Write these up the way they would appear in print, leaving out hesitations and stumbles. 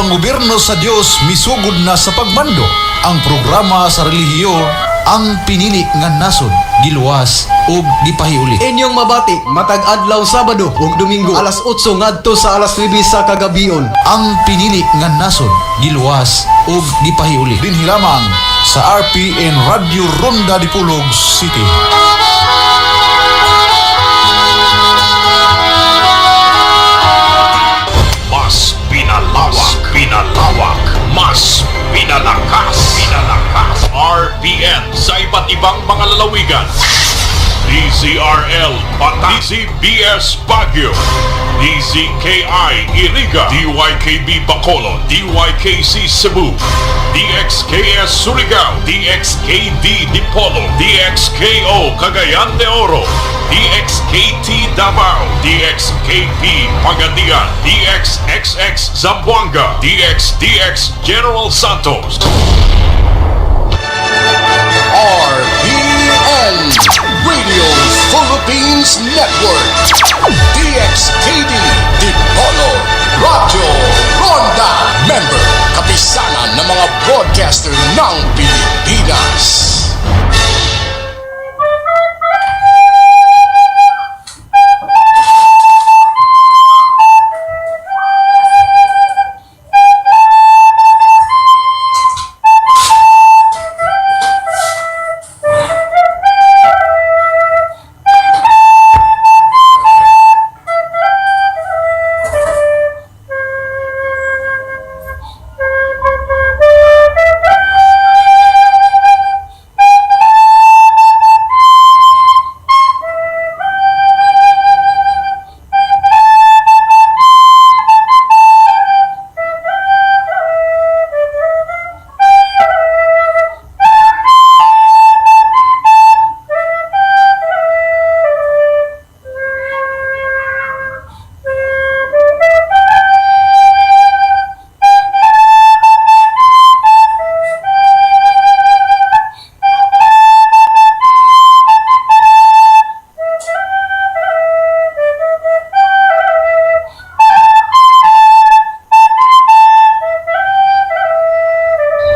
panggobyerno sa Dios misugod na sa pagmando. Ang programa sa relihiyon ang pinili nga nasod, giluwas ug gipahiuli. Inyong mabati matag adlaw Sabado ug Domingo alas 8 ngadto sa alas 9 sa kagabion. Ang pinili nga nasod, giluwas ug gipahiuli. Dinhi lamang sa RPN Radio Ronda Dipolog City. Mas pinalawak, mas pinalakas. RPN sa iba't ibang mga lalawigan. DZRL Bataan, DZBS Baguio, DZKI Iriga, DYKB Bacolod, DYKC Cebu, DXKS Surigao, DXKD Dipolo, DXKO Cagayan de Oro, DXKT Davao, DXKP Pagadian, DXXX Zamboanga, DXDX General Santos. RPN Radio Philippines Network, DXKD Dipolo Radio Ronda, member kapisanan ng mga broadcaster ng Pilipinas.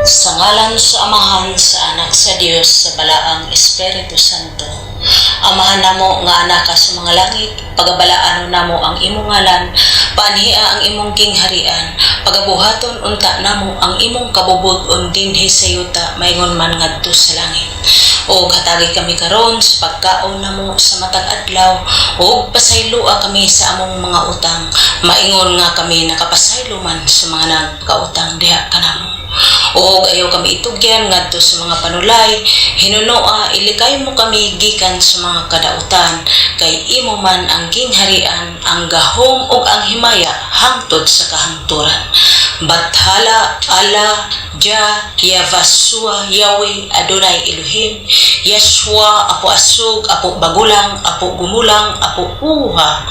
Sa ngalan sa Amahan, sa Anak, sa Dios, sa Balaang Espiritu Santo. Amahan namo nga anak ka sa mga langit, pagabalaan namo ang imong ngalan, paanhia ang imong kingharian, pagabuhaton unta namo ang imong kabubot-on dinhi sa yuta, maingon man ngadto sa langit. O katagi kami karon sa pagkaon namo sa matag adlaw, o pasaylua kami sa among mga utang, maingon nga kami nakapasaylo man sa mga nagkautang diha kanamo. O ayaw kami itugyan ngadto sa mga panulay, hinunoa ilikay mo kami gikan sa mga kadautan, kay imo man ang gingharian, ang gahom ug ang himaya hangtod sa kahangturan. Bathala ala ja Yavasua Yahweh Adonai Elohim, Yeshua apo asug, apo bagulang, apo gumulang, apo uha,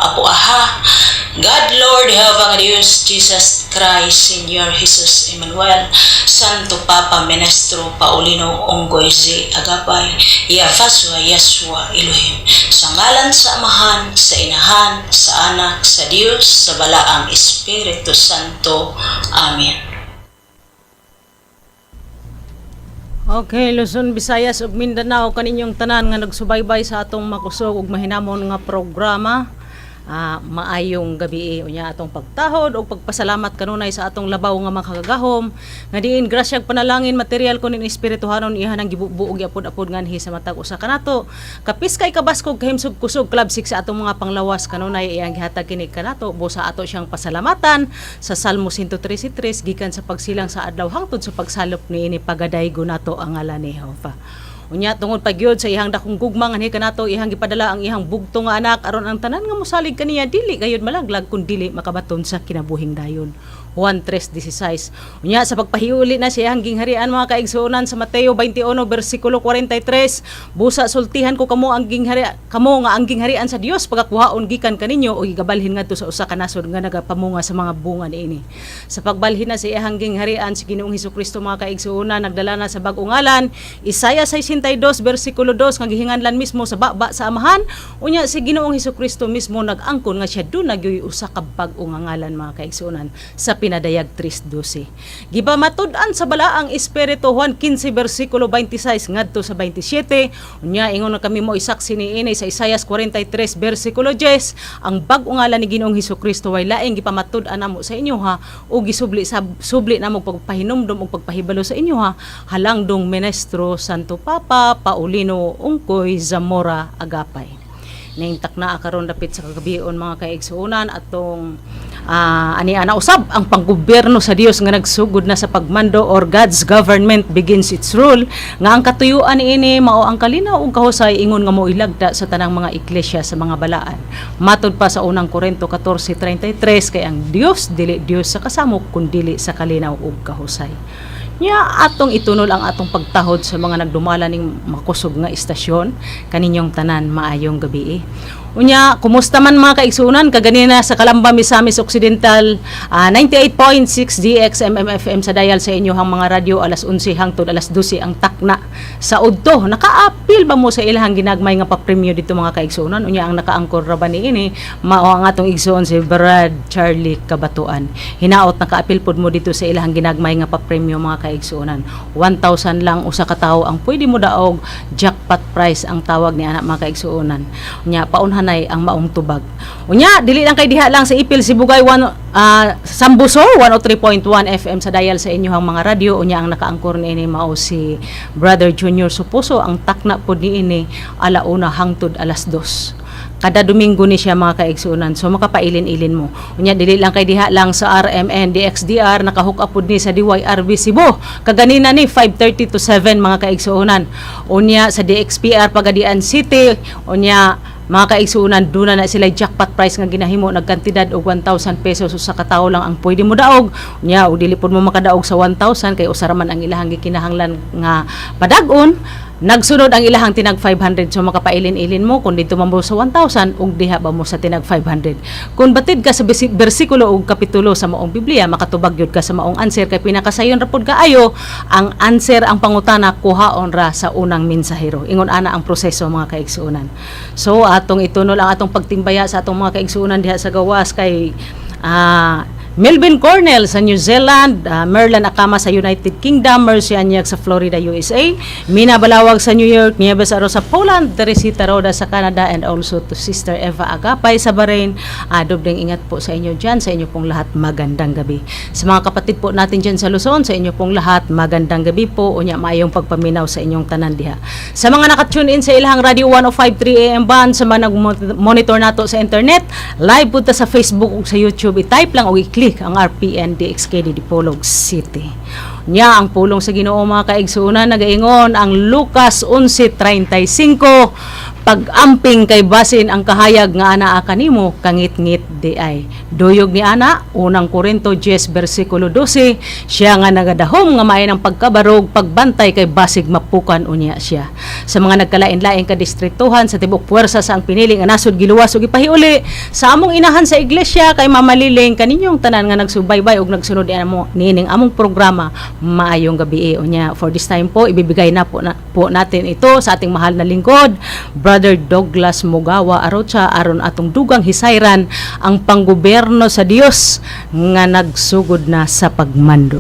apo aha. God Lord, Havang Dios, Jesus Christ, Señor Jesus Emmanuel, Santo Papa Menestro Paulino Onggoy Z Agapay, Yafaswa Yaswa Elohim, sa ngalan sa Amahan, sa Inahan, sa Anak, sa Dios, sa Balaang Espiritu Santo. Amen. Okay, Luzon, Visayas ug Mindanao kaninyong tanan nga nagsubaybay sa atong makusog ug mahinamon nga programa. Maayong gabi unya atong pagtahod o pagpasalamat kanunay sa atong labaw nga makagagahom nga diin grasyag panalangin material kunin espirituhanon iha nang gibubuog apod-apod nganhi sa matag usa kanato kapis kay kabaskog kahimsog kusog club 6 sa atong mga panglawas kanunay iyang gihatag kini kanato busa ato siyang pasalamatan sa Salmo 133 gikan sa pagsilang sa adlaw hangtod sa pagsalop niini pagadaygo nato ang ngalan ni Jehova. Unya tungod pagyod sa ihang dakong gugma nga kanato ihang gipadala ang ihang bugto nga anak aron ang tanan nga mosalig kaniya dili gayud malaglag kun dili makabaton sa kinabuhing dayon. Juan 3:16. Unya sa pagpahiuli na siya hanggang harian mga kaigsuonan sa Mateo 21 bersikulo 43, busa sultihan ko kamo nga angging harian sa Dios pagakuhaon gikan kaninyo o gigabalhin ngadto sa usa ka nasod nga nagapamunga sa mga bunga niini. Sa pagbalhin na siya hanggang harian si Ginoong Hesukristo mga kaigsuonan nagdala na sa bag-ong ngalan Isaiah 62 bersikulo 2 nga gihinganlan mismo sa baba sa amahan. Unya si Ginoong Hesukristo mismo nag-angkon nga siya do nagyoy usa ka bag-ong ngalan mga kaigsuonan sa pinadayag 3:12. Gibamatud-an sa balaang espiritu Juan 15 bersikulo 26 ngadto sa 27. Unya ingon na kami mo isaksi niini sa Isaiah 43 bersikulo 10 ang bag-ong ngalan ni Ginoong Hesukristo way laing gipamatud-an namo sa inyo ha o gisubli namo pagpahinomdom o pagpahibalo sa inyo ha halangdong Menestro Santo Papa Paulino Ungkoy Zamora Agapay. Naintak na karon dapit sa kagabion mga kaigsuonan atong ani-ana usab ang panggobyerno sa Dios nga nagsugod na sa pagmando or God's government begins its rule nga ang katuyuan niini mao ang kalinaw ug kahusay ingon nga moilagda sa tanang mga iglesia sa mga balaan. Matud pa sa unang Korinto 14:33 kay ang Dios dili Dios sa kasamok kun dili sa kalinaw ug kahusay. Nya atong itunol ang atong pagtahod sa mga nagdumala ning makusog nga istasyon kaninyong tanan maayong gabi. Unya, kumusta man mga kaigsunan kaganina sa Calamba, Misamis Occidental 98.6 DXMM-FM sa dial sa inyohang mga radyo alas 11 hangtod alas 12 ang takna sa udto. Naka-appeal ba mo sa ilahang ginagmay nga pa-premyo dito mga kaigsunan? Unya ang nakaangkor ra ba niini mao ang atong igsuon si Brad Charlie Kabatuan. Hinaot naka-appeal pod mo dito sa ilahang ginagmay nga pa-premyo mga kaigsunan. 1,000 lang usa ka tawo ang pwede mo daog jackpot prize ang tawag ni anak mga kaigsuonan. Unya paunhan ang maong tubag. Unya, dili lang kay diha lang sa Ipil Sibugay Sambusor 103.1 FM sa dial sa inyohang mga radyo. Unya ang nakaangkor niini mao si Brother Junior Supuso ang takna pod niini alauna hangtod alas 2. Kada Domingo ni siya mga kaigsunan. So makapailin-ilin mo. Unya dili lang kay diha lang sa RMN DXDR nakahook up pod ni sa DYRB Cebu. Kaganina ni 5:30 to 7 mga kaigsunan. Unya sa DXPR Pagadian City. Unya mga kaigsunan duna na sila jackpot prize nga ginahimo nagkantidad og 1,000 pesos sa katawo lang ang pwede mo daog. Unya og dili pod mo makadaog sa 1,000 kay usaraman ang ilahang gikinahanglan nga padagon. Nagsunod ang ilahang tinag 500 so makapailin-ilin mo kung dito mo sa 1,000 ug diha ba mo sa tinag 500. Kung batid ka sa bersikulo ug kapitulo sa maong Biblia makatubag yun ka sa maong answer kay pinakasayon ra pod kaayo ang answer ang pangutana kuhaon ra sa unang mensahero. Ingon ana ang proseso mga kaigsuonan. So atong itunol ang atong pagtimbaya sa atong mga kaigsuonan diha sa gawas kay Melvin Cornell sa New Zealand, Merlan Akama sa United Kingdom, Mercy Anyag sa Florida, USA, Mina Balawag sa New York, Nieves Aro sa Poland, Teresita Roda sa Canada, and also to Sister Eva Agapay sa Bahrain. Dobling ingat po sa inyo dyan, sa inyo pong lahat magandang gabi. Sa mga kapatid po natin dyan sa Luzon, sa inyo pong lahat magandang gabi po, unya maayong pagpaminaw sa inyong tanan diha. Sa mga nakatune in sa ilahang Radio 105.3 AM band, sa mga nag-monitor nato sa internet, live po ta sa Facebook ug sa YouTube, i-type lang o i-click ang RPN DXKD Dipolog City. Nya ang pulong sa Ginoo mga kaigsuonan nagaingon ang Lucas 11:35 pag-amping kay basin ang kahayag nga anaa kanimo kangit-ngit di ay. Duyog ni ana unang Korinto 10 bersikulo 12 siya nga nagadahom nga maay ng pagkabarog pagbantay kay basig mapukan unya siya. Sa mga nagkalain-lain ka distrituhan sa tibok puwersa sa ang piniling nga nasud giluwas ug ipahiuli sa among inahan sa iglesia kay mamaliling kaninyong tanan nga nagsubaybay ug nagsunod nining among programa maayong gabi unya. For this time po ibibigay na po natin ito sa ating mahal na lingkod Brother Douglas Mugawa Arocha aron atong dugang hisayran ang panggobyerno sa Dios nga nagsugod na sa pagmando.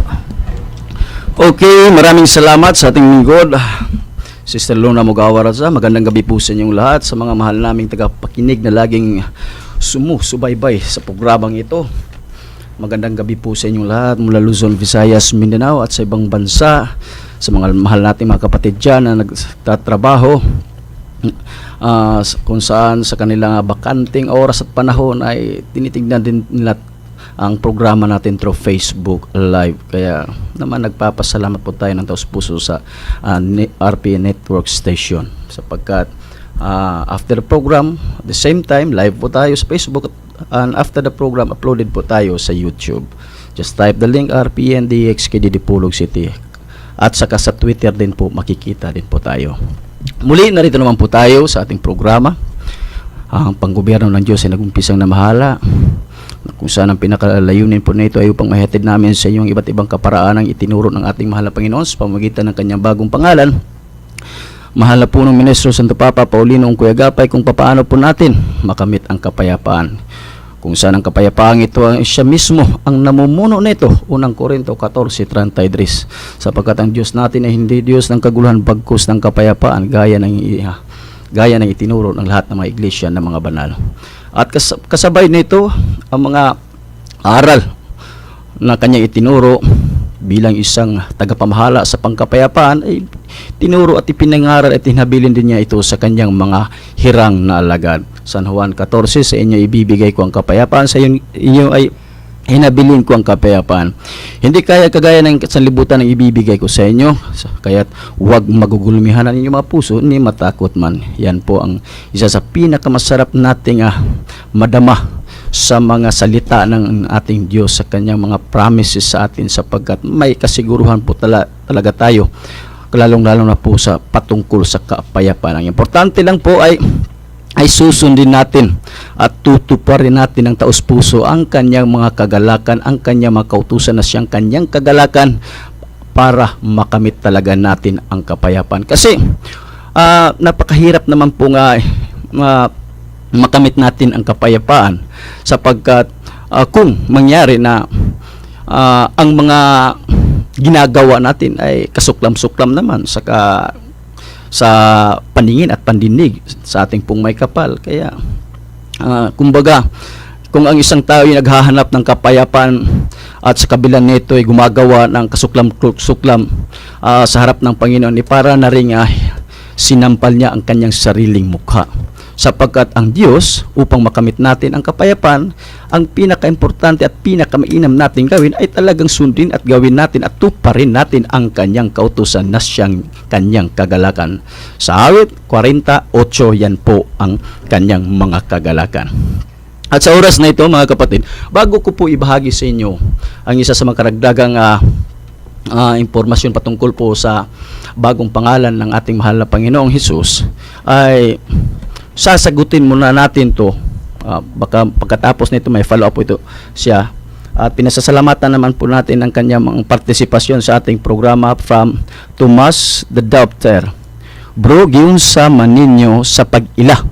Okay, maraming salamat sa ating lingkod Sister Zelona Mugawa Arocha. Magandang gabi po sa inyong lahat, sa mga mahal naming tagapakinig na laging sumusubaybay sa programang ito. Magandang gabi po sa inyong lahat mula Luzon, Visayas, Mindanao at sa ibang bansa, sa mga mahal nating mga kapatid dyan na nagtatrabaho kung saan sa kanilang bakanting oras at panahon ay tinitignan din nila ang programa natin through Facebook Live. Kaya naman nagpapasalamat po tayo ng taos puso sa RP Network Station sapagkat after the program, at the same time live po tayo sa Facebook and after the program uploaded po tayo sa YouTube. Just type the link RPNDXKD Dipolog City. At saka sa Twitter din po makikita din po tayo. Muli narito naman po tayo sa ating programa. Ang panggobyerno ng Diyos ay nagumpisang na mahala. Kung saan ang pinakalayunin po nito ay upang mahatid namin sa inyong iba't ibang kaparaan ang itinuro ng ating mahal na Panginoon sa pamamagitan ng kanyang bagong pangalan. Mahal na po ng Ministro Santo Papa Paulino Kuya Gapay kung papaano po natin makamit ang kapayapaan. Kung saan ang kapayapaan ito ang siya mismo ang namumuno nito. Unang Korinto 14:33. Sapagkat ang Diyos natin ay hindi Diyos ng kaguluhan bagkus ng kapayapaan gaya ng itinuro ng lahat ng mga iglesia ng mga banal. At kasabay nito ang mga aral na kanyang itinuro bilang isang tagapamahala sa pangkapayapaan ay tinuro at ipinangaral at hinabilin din niya ito sa kanyang mga hirang na alagad. San Juan 14, sa inyo ibibigay ko ang kapayapaan, sa inyo ay hinabilin ko ang kapayapaan. Hindi kaya kagaya ng sanlibutan ang ibibigay ko sa inyo, kaya't huwag magugulumihan ang inyong mga puso ni matakot man. Yan po ang isa sa pinakamasarap nating madama sa mga salita ng ating Diyos sa kanyang mga promises sa atin, sapagkat may kasiguruhan po talaga tayo, lalong-lalong na po sa patungkol sa kapayapaan. Ang importante lang po ay susundin natin at tutuparin natin ng taos-puso ang kanyang mga kagalakan, ang kanyang mga kautusan na siyang kanyang kagalakan para makamit talaga natin ang kapayapaan. Kasi napakahirap naman po nga makamit natin ang kapayapaan, sapagkat kung mangyari na ang mga ginagawa natin ay kasuklam-suklam naman sa paningin at pandinig sa ating pong may kapal. Kaya kumbaga, kung ang isang tao ay naghahanap ng kapayapaan at sa kabila nito ay gumagawa ng kasuklam-suklam sa harap ng Panginoon, para na rin sinampal niya ang kanyang sariling mukha. Sapagkat ang Diyos, upang makamit natin ang kapayapaan, ang pinaka-importante at pinaka-mainam natin gawin ay talagang sundin at gawin natin at tuparin natin ang kanyang kautusan na siyang kanyang kagalakan. Sa awit 48, yan po ang kanyang mga kagalakan. At sa oras na ito, mga kapatid, bago ko po ibahagi sa inyo ang isa sa mga karagdagang impormasyon patungkol po sa bagong pangalan ng ating mahal na Panginoong Hesus, ay sasagutin muna natin to. Baka pagkatapos nito may follow up po ito siya. At pinasasalamatan naman po natin ang kanyang mga partisipasyon sa ating programa from Tomas the Doubter. Bro, giunsa man ninyo sa pag-ila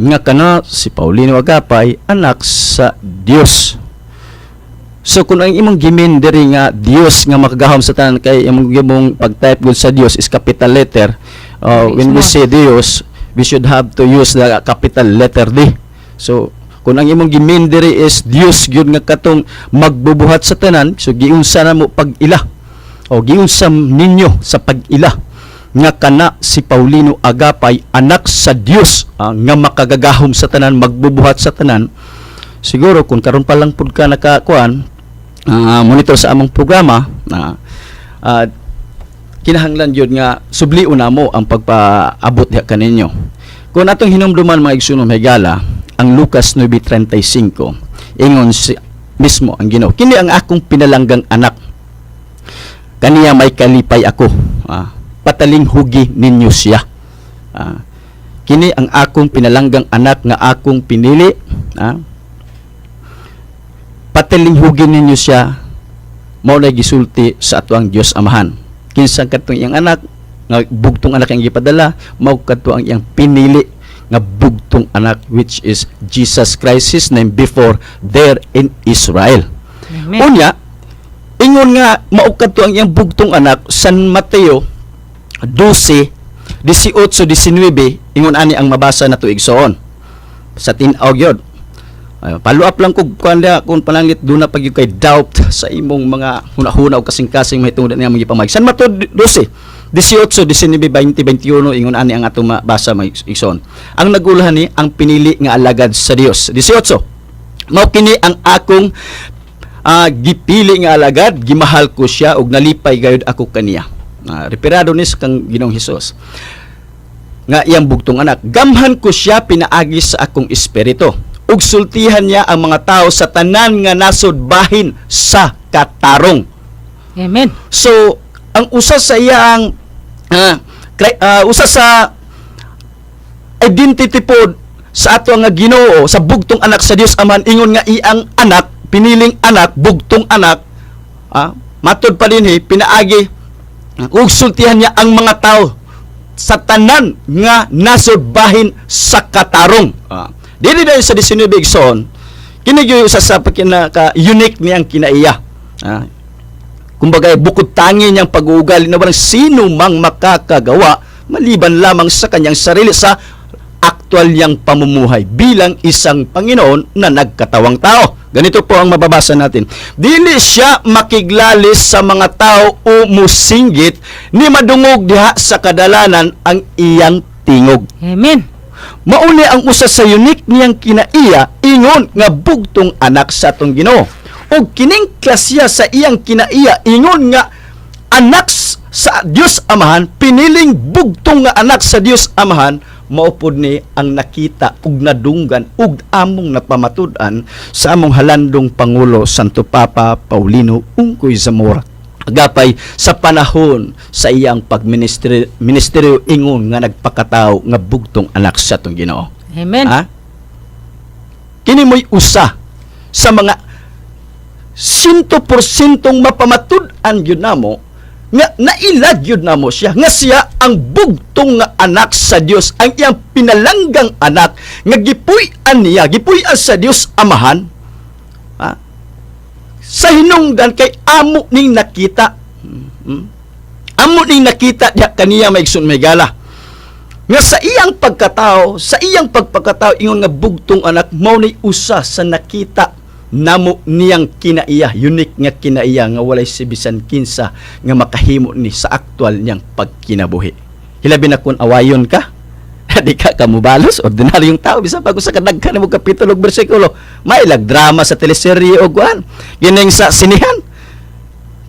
nga kana si Paulino Agapay anak sa Dios. So kung ang imong gimindiri nga Dios nga makagahom sa tanan, kay imong pag-type gud sa Dios is capital letter. When we say Dios, we should have to use the capital letter D. So, kung ang imong gimindiri is Dios gyud nga katong magbubuhat sa tanan, so giunsa na mo pag-ila o giunsa ninyo sa pag-ila nga kana si Paulino Agapay anak sa Dios nga makagagahom sa tanan, magbubuhat sa tanan. Siguro kung karon pa lang pud ka nakakuan monitor sa among programa kinahanglan yun nga subliun na mo ang pagpaabot diha kaninyo. Kung atong hinumduman mga igsunom higala ang Lucas 9:35, ingon mismo ang Ginoo, kini ang akong pinalanggang anak, kaniya may kalipay ako, pataling hugi ninyo siya. Kini ang akong pinalanggang anak nga akong pinili, pataling hugi ninyo siya, mao na gisulti sa atuang Dios Amahan. Kinsa kadtong iyang anak nga bugtong anak ang gipadala, mao kadto ang iyang pinili nga bugtong anak, which is Jesus Christ, his name before there in Israel. Amen. Unya ingon nga mao kadto ang iyang bugtong anak, San Mateo 12:18-19, ingon ani ang mabasa nato igsoon sa tin-aw gyud. Follow up lang kung pananglit doon na pag kay doubt sa imong mga hunahuna o kasing-kasing may tungod niya mga ipamag. San Mateo 12:18, 19, 20, 21, ingon ani ang atong mabasa may igsoon. Ang nagulahan ni ang pinili nga alagad sa Dios. 18, mao kini ang akong gipili nga alagad, gimahal ko siya ug nalipay gayud ako kaniya. Reperado ni sa kang Ginoong Hesus nga iyang bugtong anak, gamhan ko siya pinaagi sa akong espiritu ug sultihan niya ang mga tao sa tanan nga nasod bahin sa katarong. Amen. So, ang usa sa iyang usa sa identity pod sa ato nga Ginoo sa bugtong anak sa Dios Amahan, ingon nga iyang anak, piniling anak, bugtong anak, matod pa din pinaagi ug sultihan niya ang mga tao sa tanan nga nasod bahin sa katarong. Dili na sa 19 igsoon, kini gyud usa sa unique niyang kinaiya. Kumbaga bukod tangi niyang pag-uugali na walang sino mang makakagawa maliban lamang sa kanyang sarili sa aktual niyang pamumuhay bilang isang Panginoon na nagkatawang tao. Ganito po ang mababasa natin. Dili siya makiglalis sa mga tao o musinggit ni madungog diha sa kadalanan ang iyang tingog. Amen. Mauni ang usa sa unique niyang kinaiya ingon nga bugtong anak sa atong Ginoo. O kining klasya sa iyang kinaiya ingon nga anak sa Dios Amahan, piniling bugtong nga anak sa Dios Amahan, maupod ni ang nakita ug nadunggan ug among napamatud-an sa among halandong Pangulo Santo Papa Paulino Ungkoy Zamora. Agapay sa panahon sa iyang pagministeryo ingon nga nagpakatao nga bugtong anak sa atong Ginoo. Amen. Kini mo'y usa sa mga 100% mapamatud-an yun namo nga nailag yun namo siya nga siya ang bugtong nga anak sa Dios, ang iyang pinalanggang anak nga gipuy-an niya, gipuy-an sa Dios Amahan sa hinungdan kay amo ning nakita. Amo ning nakita diha kaniya maigsoon may gala nga sa iyang pagkatao, sa iyang pagpakatao ingon nga bugtong anak mao ni usa sa nakita namo niyang kinaiya, unique nga kinaiya nga walay si bisan kinsa nga makahimo ni sa aktual niyang pagkinabuhi. Hilabi na kung awayon ka, di ka kamubalos, ordinaryong tao, bisan bago sa kadaghan mo kapitulo ug bersikulo, mailag drama sa teleserye o guan, gining sa sinihan.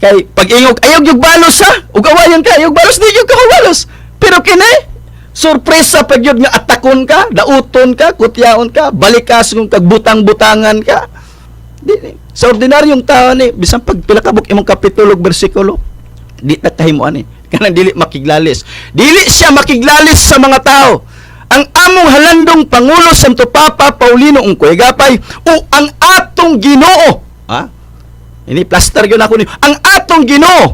Kay pag ingog ayog yung balos ha, ug awayon ka, ayog balos di yung kamubalos. Pero kini sorpresa pag yun nga atakon ka, dauton ka, kutyaon ka, balikas kung kagbutang-butangan ka. Sa ordinaryong tao ni bisan pag pilakabok imong kapitulo bersikulo di na kahimuan kanang dili makiglalis, dili siya makiglalis sa mga tao. Ang among halandong Pangulo Santo Papa Paulino Ungkoy Gapay o ang atong Ginoo, ini plaster gyud ako ni ang atong Ginoo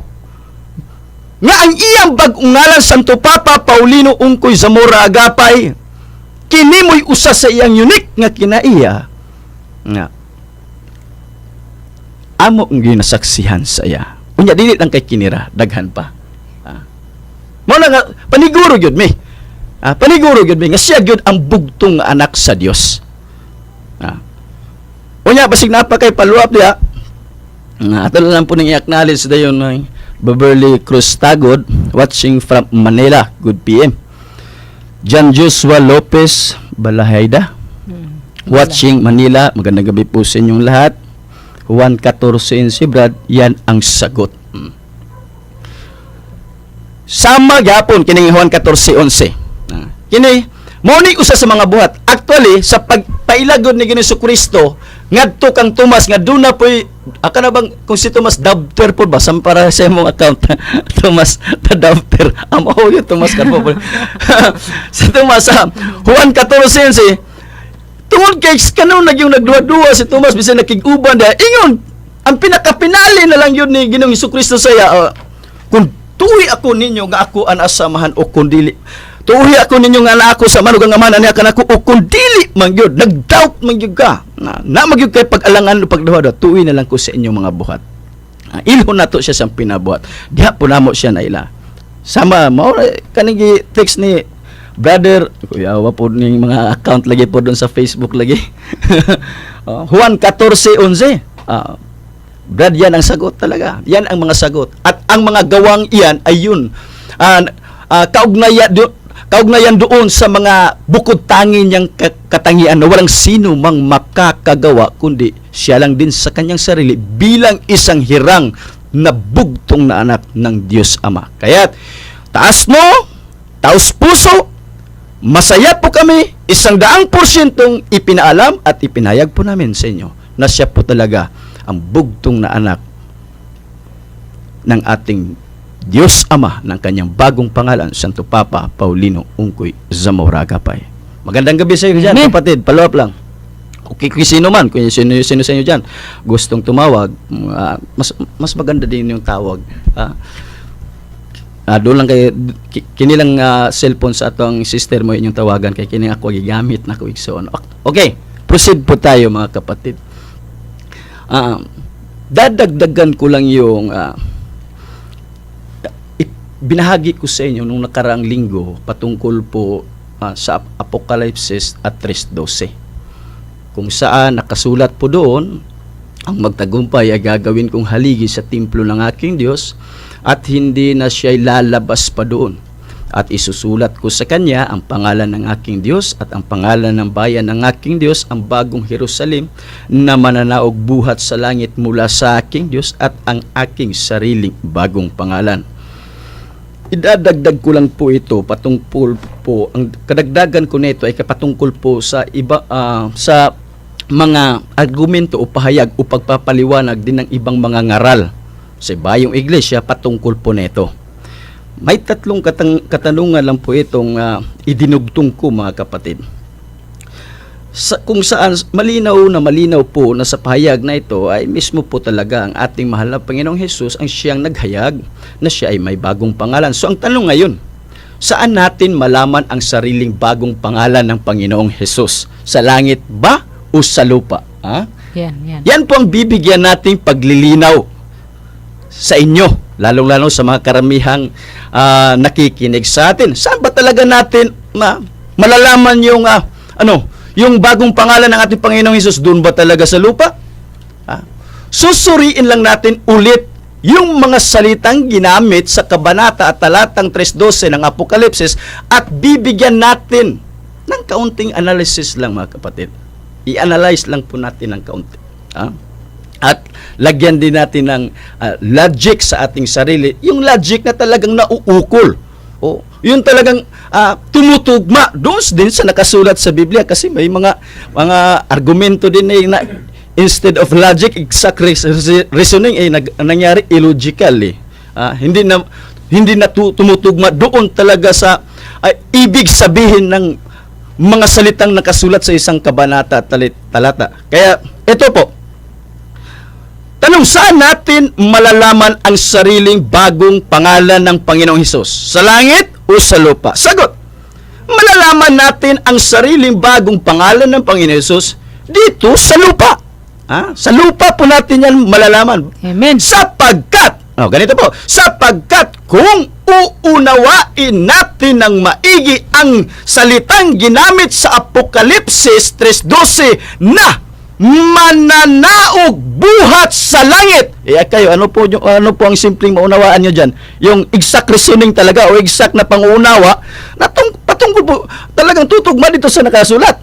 nga ang iyang bag-ong ngalan Santo Papa Paulino Ungkoy Zamora Agapay, kini mo'y usa sa iyang unique nga kinaiya nga amo ang ginasaksihan sa iya. Unya dili lang kay kinira, daghan pa. Mao na nga paniguro gyud mi. Paniguro gyud mi nga siya gyud ang bugtong anak sa Dios. Unya basig napa kay paluap diha. Ato lang po ning i-acknowledge dayon ng Beverly CRUZTELCO watching from Manila. Good PM. John Joshua Lopez Balahayda watching Manila. Magandang gabi po sa inyong lahat. 1:14 Brad, yan ang sagot. Sama gyapon kining 1:14. Kini mo ni usa sa mga buhat. Actually sa pagpailagod ni Ginoong Kristo ngadto kang Tomas nga duna poy aka na bang kung si Tomas Dabter po ba para sa imong account Tomas Dabter amo yung Tomas Carpo si Tomas 1:14 tungod kay kanon yung nagduwa-duwa si Tomas bisan nakig-uban da ingon ang pinakapinali na lang yun ni Ginoong Kristo saya kung tuwi ako ninyo nga ako ang asamahan o kung dili tuwi ako ninyo nga na ako sa manug nga amahan niya kanako o kung dili man gyud nag-doubt man gyud ka na magyud kay pag-alangan o pagduwa tuwi na lang ko sa inyong mga buhat. Ilhon nato siya sa pinabuhat diha po namo siya na ila sama mao kaning text ni brother, kuya, po ning mga account lagi po doon sa Facebook lagi. Juan 14:11. Brad, yan ang sagot talaga. Yan ang mga sagot. At ang mga gawang iyan ay yun. Kaugnayan doon sa mga bukod tangi niyang katangian na walang sino mang makakagawa kundi siya lang din sa kanyang sarili bilang isang hirang na bugtong na anak ng Diyos Ama. Kaya taas mo, taos puso, Masaya po kami, 100% ipinaalam at ipinayag po namin sa inyo na siya po talaga ang bugtong na anak ng ating Diyos Ama ng kanyang bagong pangalan, Santo Papa Paulino Ungkoy Zamora Agapay. Magandang gabi sa iyo dyan, kapatid. Follow up lang. Okay, kung sino man, kung sino sa inyo dyan, gustong tumawag, mas maganda din yung tawag. Doon lang kay kinilang cellphone sa atong sister mo inyong tawagan kay kini ako gigamit na ko igsoon. Okay, proceed po tayo mga kapatid. Dadagdagan ko lang yung binahagi ko sa inyo nung nakaraang linggo patungkol po sa Apokalipsis at 3:12. Kung saan nakasulat po doon, ang magtagumpay ay gagawin kong haligi sa templo ng aking Diyos at hindi na siya lalabas pa doon. At isusulat ko sa kanya ang pangalan ng aking Diyos at ang pangalan ng bayan ng aking Diyos, ang bagong Jerusalem na mananaog buhat sa langit mula sa aking Diyos at ang aking sariling bagong pangalan. Idadagdag ko lang po ito patungkol po, ang kadagdagan ko nito ay kapatungkol po sa iba sa mga argumento o pahayag o pagpapaliwanag din ng ibang mga ngaral sa bayong iglesia patungkol po nito. May tatlong katanungan lang po itong idinugtong ko mga kapatid. Kung saan malinaw po na sa pahayag na ito ay mismo po talaga ang ating mahal na Panginoong Hesus ang siyang naghayag na siya ay may bagong pangalan. So ang tanong ngayon, saan natin malaman ang sariling bagong pangalan ng Panginoong Hesus? Sa langit ba o sa lupa? Yan po ang bibigyan nating paglilinaw sa inyo, lalong-lalo sa mga karamihang nakikinig sa atin. Saan ba talaga natin malalaman yung yung bagong pangalan ng ating Panginoong Hesus? Doon ba talaga sa lupa? Susuriin lang natin ulit yung mga salitang ginamit sa kabanata at talatang 3:12 ng Apokalipsis at bibigyan natin ng kaunting analysis lang mga kapatid. I-analyze lang po natin ng kaunti. At lagyan din natin ng logic sa ating sarili. Yung logic na talagang nauukol. Yun talagang tumutugma doon din sa nakasulat sa Biblia. Kasi may mga argumento din na instead of logic, exact reasoning ay nangyari illogical. Hindi na tumutugma doon talaga sa ibig sabihin ng mga salitang nakasulat sa isang kabanata at talata. Kaya ito po, tanong, saan natin malalaman ang sariling bagong pangalan ng Panginoong Hesus? Sa langit o sa lupa? Sagot, malalaman natin ang sariling bagong pangalan ng Panginoong Hesus dito sa lupa. Sa lupa po natin yan malalaman. Amen. Ganito po, sapagkat kung uunawain natin ng maigi ang salitang ginamit sa Apokalipsis 3:12 na mananaog buhat sa langit. Kayo, ano po ang simpleng maunawaan nyo dyan? Yung exact reasoning talaga o exact na pangunawa na patungkol po, talagang tutugma dito sa nakasulat.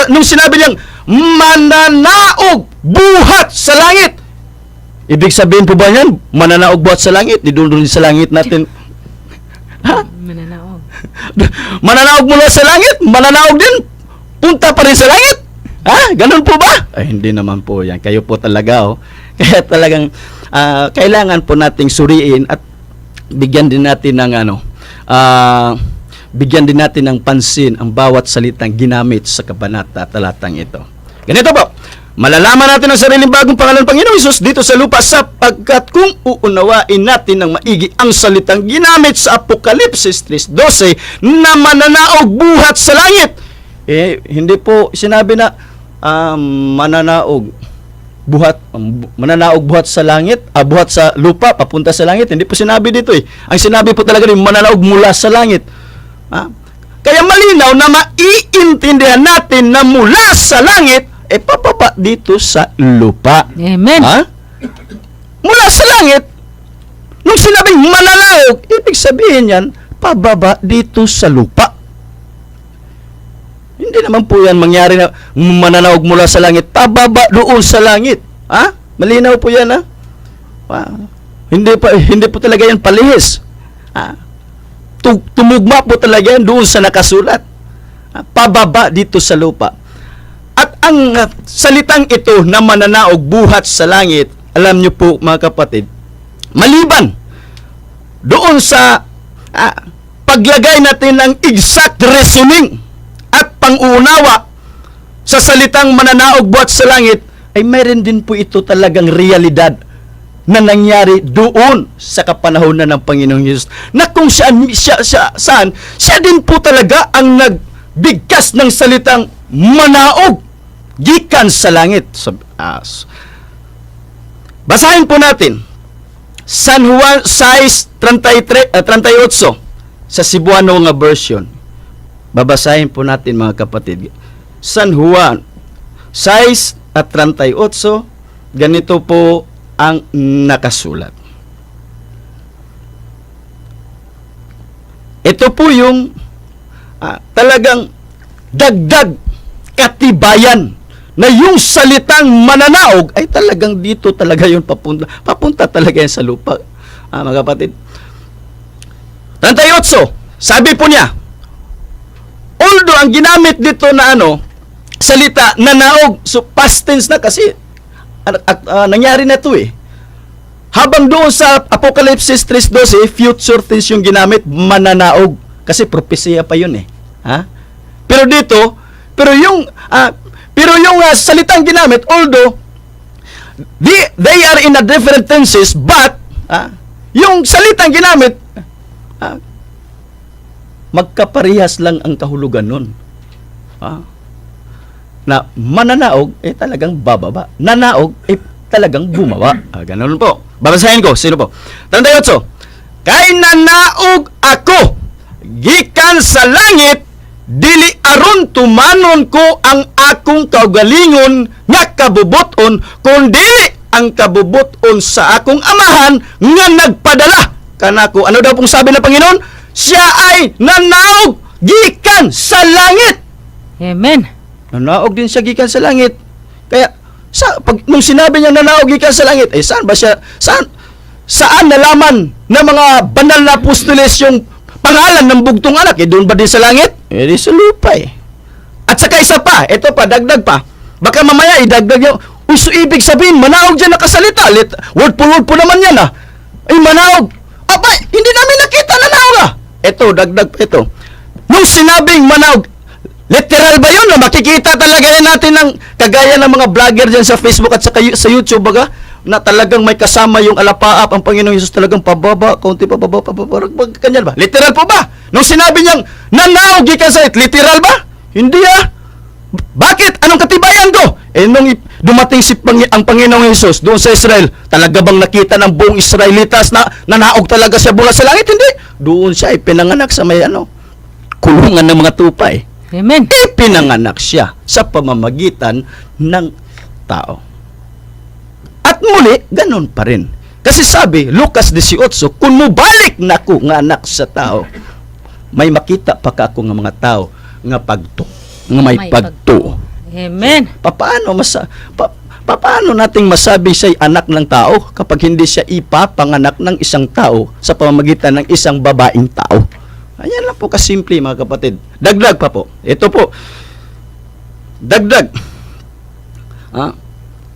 Nung sinabi niyang mananaog buhat sa langit, ibig sabihin po ba yan, mananaog buhat sa langit? Di doon sa langit natin. Mananaog. Mananaog mula sa langit? Mananaog din? Punta pa rin sa langit? Ganun po ba? Hindi naman po yan. Kayo po talaga, Kaya talagang kailangan po nating suriin at bigyan din natin ng pansin ang bawat salitang ginamit sa kabanata talatang ito. Ganito po, malalaman natin ang sariling bagong pangalan ng Panginoong Hesus dito sa lupa sapagkat kung uunawain natin ng maigi ang salitang ginamit sa Apokalipsis 3:12 na mananaog buhat sa langit. Hindi po sinabi na mananaog buhat sa langit, buhat sa lupa, papunta sa langit. Hindi po sinabi dito Ang sinabi po talaga rin, mananaog mula sa langit. Kaya malinaw na maiintindihan natin na mula sa langit, papapa dito sa lupa. Amen. Mula sa langit, nung sinabing mananaog, ibig sabihin yan, pababa dito sa lupa. Hindi naman po yan mangyari na mananaog mula sa langit, pababa doon sa langit. Malinaw po yan, Hindi po talaga yan palihis. Tumugma po talaga yan doon sa nakasulat. pababa dito sa lupa. At ang salitang ito na mananaog buhat sa langit, alam niyo po mga kapatid, maliban doon sa paglagay natin ng exact reasoning at pang-uunawa sa salitang mananaog buhat sa langit, ay mayroon din po ito talagang realidad na nangyari doon sa kapanahonan ng Panginoong Hesus, na kung saan siya din po talaga ang nagbigkas ng salitang manaog gikan sa langit. Basahin po natin San Juan 6:38 sa Cebuano nga version. Babasahin po natin mga kapatid. San Juan 6:38, ganito po ang nakasulat. Ito po yung talagang dagdag katibayan na yung salitang mananaog ay talagang dito talaga yung papunta talaga yan sa lupa. Mga kapatid. 38, sabi po niya, although ang ginamit dito na salita nanaog, so past tense na kasi nangyari na to eh. Habang doon sa Apocalypse 3:12, future tense yung ginamit, mananaog. Kasi propesya pa yun eh. Pero dito, pero yung salitang ginamit, although they are in a different tenses, but yung salitang ginamit, magkaparehas lang ang kahulugan nun. Na mananaog, talagang bababa. Nanaog, talagang bumawa. Ganun po. Babasahin ko. Sino po? 38. Kay nanaog ako, gikan sa langit, dili aron tumanon ko ang akong kaugalingon nga kabubuton, kundi ang kabubuton sa akong amahan nga nagpadala kanako. Ano daw pong sabi ng Panginoon? Siya ay nanaog gikan sa langit. Amen. Nanaog din siya gikan sa langit. Kaya nung sinabi niya nanaog gikan sa langit, saan ba siya? Saan nalaman ng mga banal na apostoles yung pangalan ng bugtong anak? Doon ba din sa langit? Di sa lupa eh. At saka isa pa, ito pa, dagdag pa. Baka mamaya idagdag niyo, so ibig sabihin, manaog dyan nakasalita. Word po naman yan Ay, manaog. Aba, hindi namin nakita nanaog Ito, dagdag pa ito. Nung sinabing manaog, literal ba yun? Makikita talaga yan natin ng kagaya ng mga vlogger dyan sa Facebook at sa YouTube baga, na talagang may kasama yung alapaap ang Panginoong Hesus, talagang pababa, kaunti pababa, kanyan ba? Literal po ba? Nung sinabi niyang nanaog gikan sa literal ba? Hindi Bakit? Anong katibayan ko? Nung dumating ang Panginoong Hesus doon sa Israel, talaga bang nakita ng buong Israelitas na nanaog talaga siya mula sa langit? Hindi. Doon siya pinanganak sa may kulungan ng mga tupay. Amen. Pinanganak siya sa pamamagitan ng tao. At muli, ganun pa rin. Kasi sabi, Lucas 18, kung mubalik na ko nga anak sa tao, may makita pa ka ako nga mga tao nga may pagtuo. Amen. Paano nating masabi siya'y anak ng tao kapag hindi siya ipapanganak ng isang tao sa pamamagitan ng isang babaeng tao? Ayan lang po kasimple mga kapatid. Dagdag pa po. Ito po. Dagdag.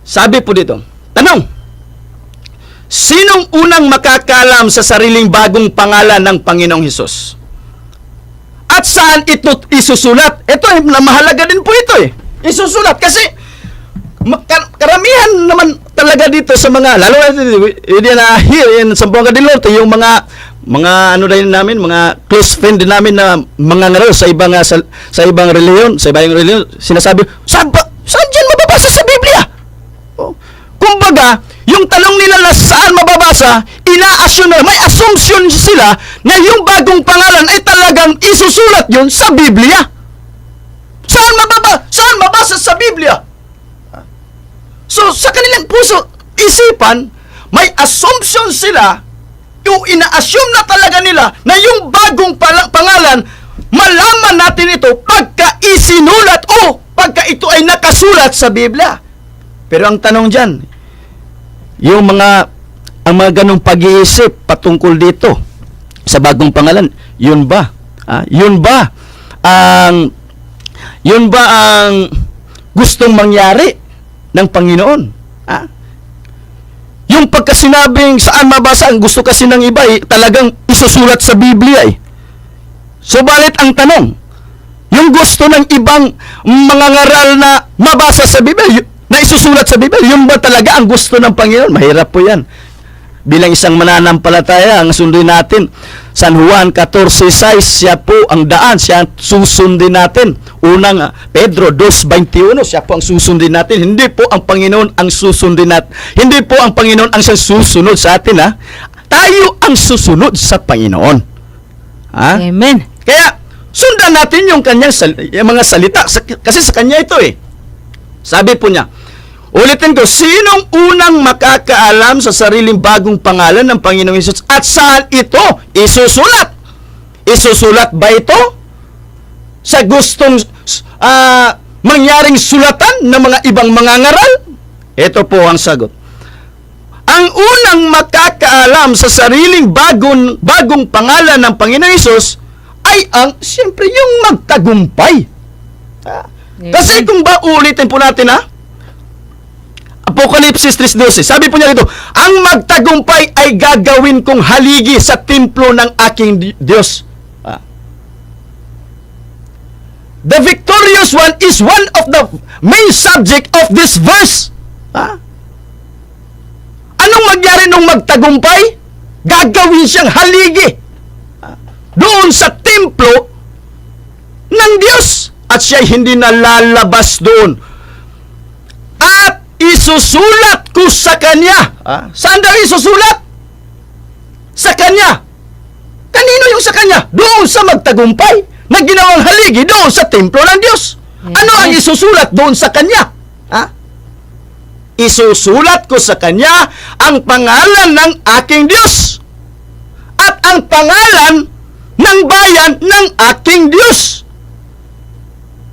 Sabi po dito, tanong, sinong unang makakalam sa sariling bagong pangalan ng Panginoong Hesus? At saan ito isusulat? Ito mahalaga din po ito isusulat kasi karamihan naman talaga dito sa mga, lalo na here in Zamboanga del Norte, yung mga namin, mga close friend din namin na mga ngaro sa ibang reliyon, sinasabi, saan dyan mababasa sa Biblia? Kumbaga, yung tanong nila na saan mababasa, may assumption sila na yung bagong pangalan ay talagang isusulat yun sa Biblia. Saan mabasa sa Biblia? So, sa kanilang puso, isipan, may assumption sila, yung ina-assume na talaga nila na yung bagong pangalan, malaman natin ito pagka isinulat o pagka ito ay nakasulat sa Biblia. Pero ang tanong dyan, yung mga ganong pag-iisip patungkol dito sa bagong pangalan, yun ba ang Yun ba ang gustong mangyari ng Panginoon? Ha? Yung pagkasinabing saan mabasa ang gusto kasi ng iba talagang isusulat sa Biblia Subalit ang tanong, yung gusto ng ibang mga ngaral na mabasa sa Biblia, na isusulat sa Biblia, yun ba talaga ang gusto ng Panginoon? Mahirap po yan. Bilang isang mananampalataya, ang sundin natin, San Juan 14:6, siya po ang daan, siya ang susundin natin. Unang Pedro 2:21, siya po ang susundin natin. Hindi po ang Panginoon ang susundin natin. Hindi po ang Panginoon ang susunod sa atin, ha? Tayo ang susunod sa Panginoon. Ha? Amen. Kaya, sundan natin yung kanyang yung mga salita. Kasi sa kanya ito Sabi po niya, ulitin ko, sinong unang makakaalam sa sariling bagong pangalan ng Panginoong Hesus at saan ito isusulat? Isusulat ba ito sa gustong mangyaring sulatan ng mga ibang mga ngaral? Ito po ang sagot. Ang unang makakaalam sa sariling bagong pangalan ng Panginoong Hesus ay siyempre yung magtagumpay. Kasi kung ba ulitin po natin Apokalipsis 3:12, sabi po niya dito, ang magtagumpay ay gagawin kong haligi sa templo ng aking Diyos. The victorious one is one of the main subject of this verse. Anong magyari nung magtagumpay? Gagawin siyang haligi doon sa templo ng Diyos. At siya hindi nalalabas doon. At isusulat ko sa kanya. Saan daw isusulat? Sa kanya. Kanino yung sa kanya? Doon sa magtagumpay na ginawang haligi doon sa templo ng Diyos. Ano ang isusulat doon sa kanya? Isusulat ko sa kanya ang pangalan ng aking Diyos at ang pangalan ng bayan ng aking Diyos.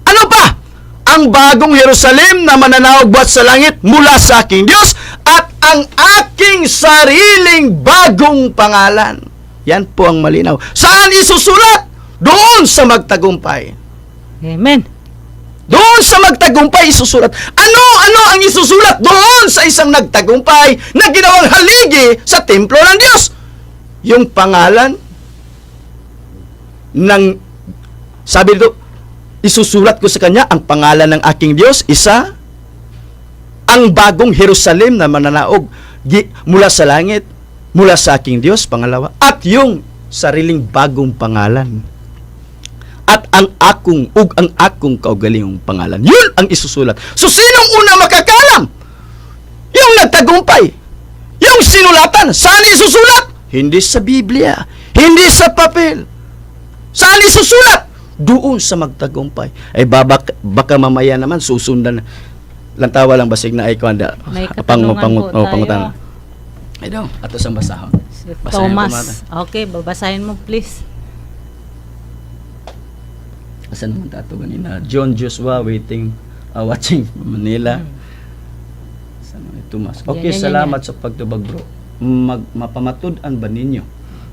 Ano pa? Ang bagong Jerusalem na mananawag buhat sa langit mula sa aking Diyos at ang aking sariling bagong pangalan. Yan po ang malinaw. Saan isusulat? Doon sa magtagumpay. Amen. Doon sa magtagumpay isusulat. Ano ang isusulat doon sa isang nagtagumpay na ginawang haligi sa templo ng Diyos? Yung pangalan ng, sabi dito, isusulat ko sa kanya ang pangalan ng aking Diyos, isa, ang bagong Jerusalem na mananaog mula sa langit, mula sa aking Diyos, pangalawa, at yung sariling bagong pangalan. At ang akong kaugalingong pangalan. Yun ang isusulat. So, sinong una makakalam? Yung nagtagumpay. Yung sinulatan. Saan isusulat? Hindi sa Biblia. Hindi sa papel. Saan isusulat? Doon sa magtagumpay. Baka mamaya naman susundan. Lantawa lang basig na ay kuanda. May katanungan po tayo. Ay daw, ato sa basahon. Si Basahin Thomas. Okay, babasahin mo please. Asan naman tato ganina? John Joshua watching Manila. Saan naman Thomas? Okay, Yan. salamat sa pagtubag bro. Mapamatud-an ba ninyo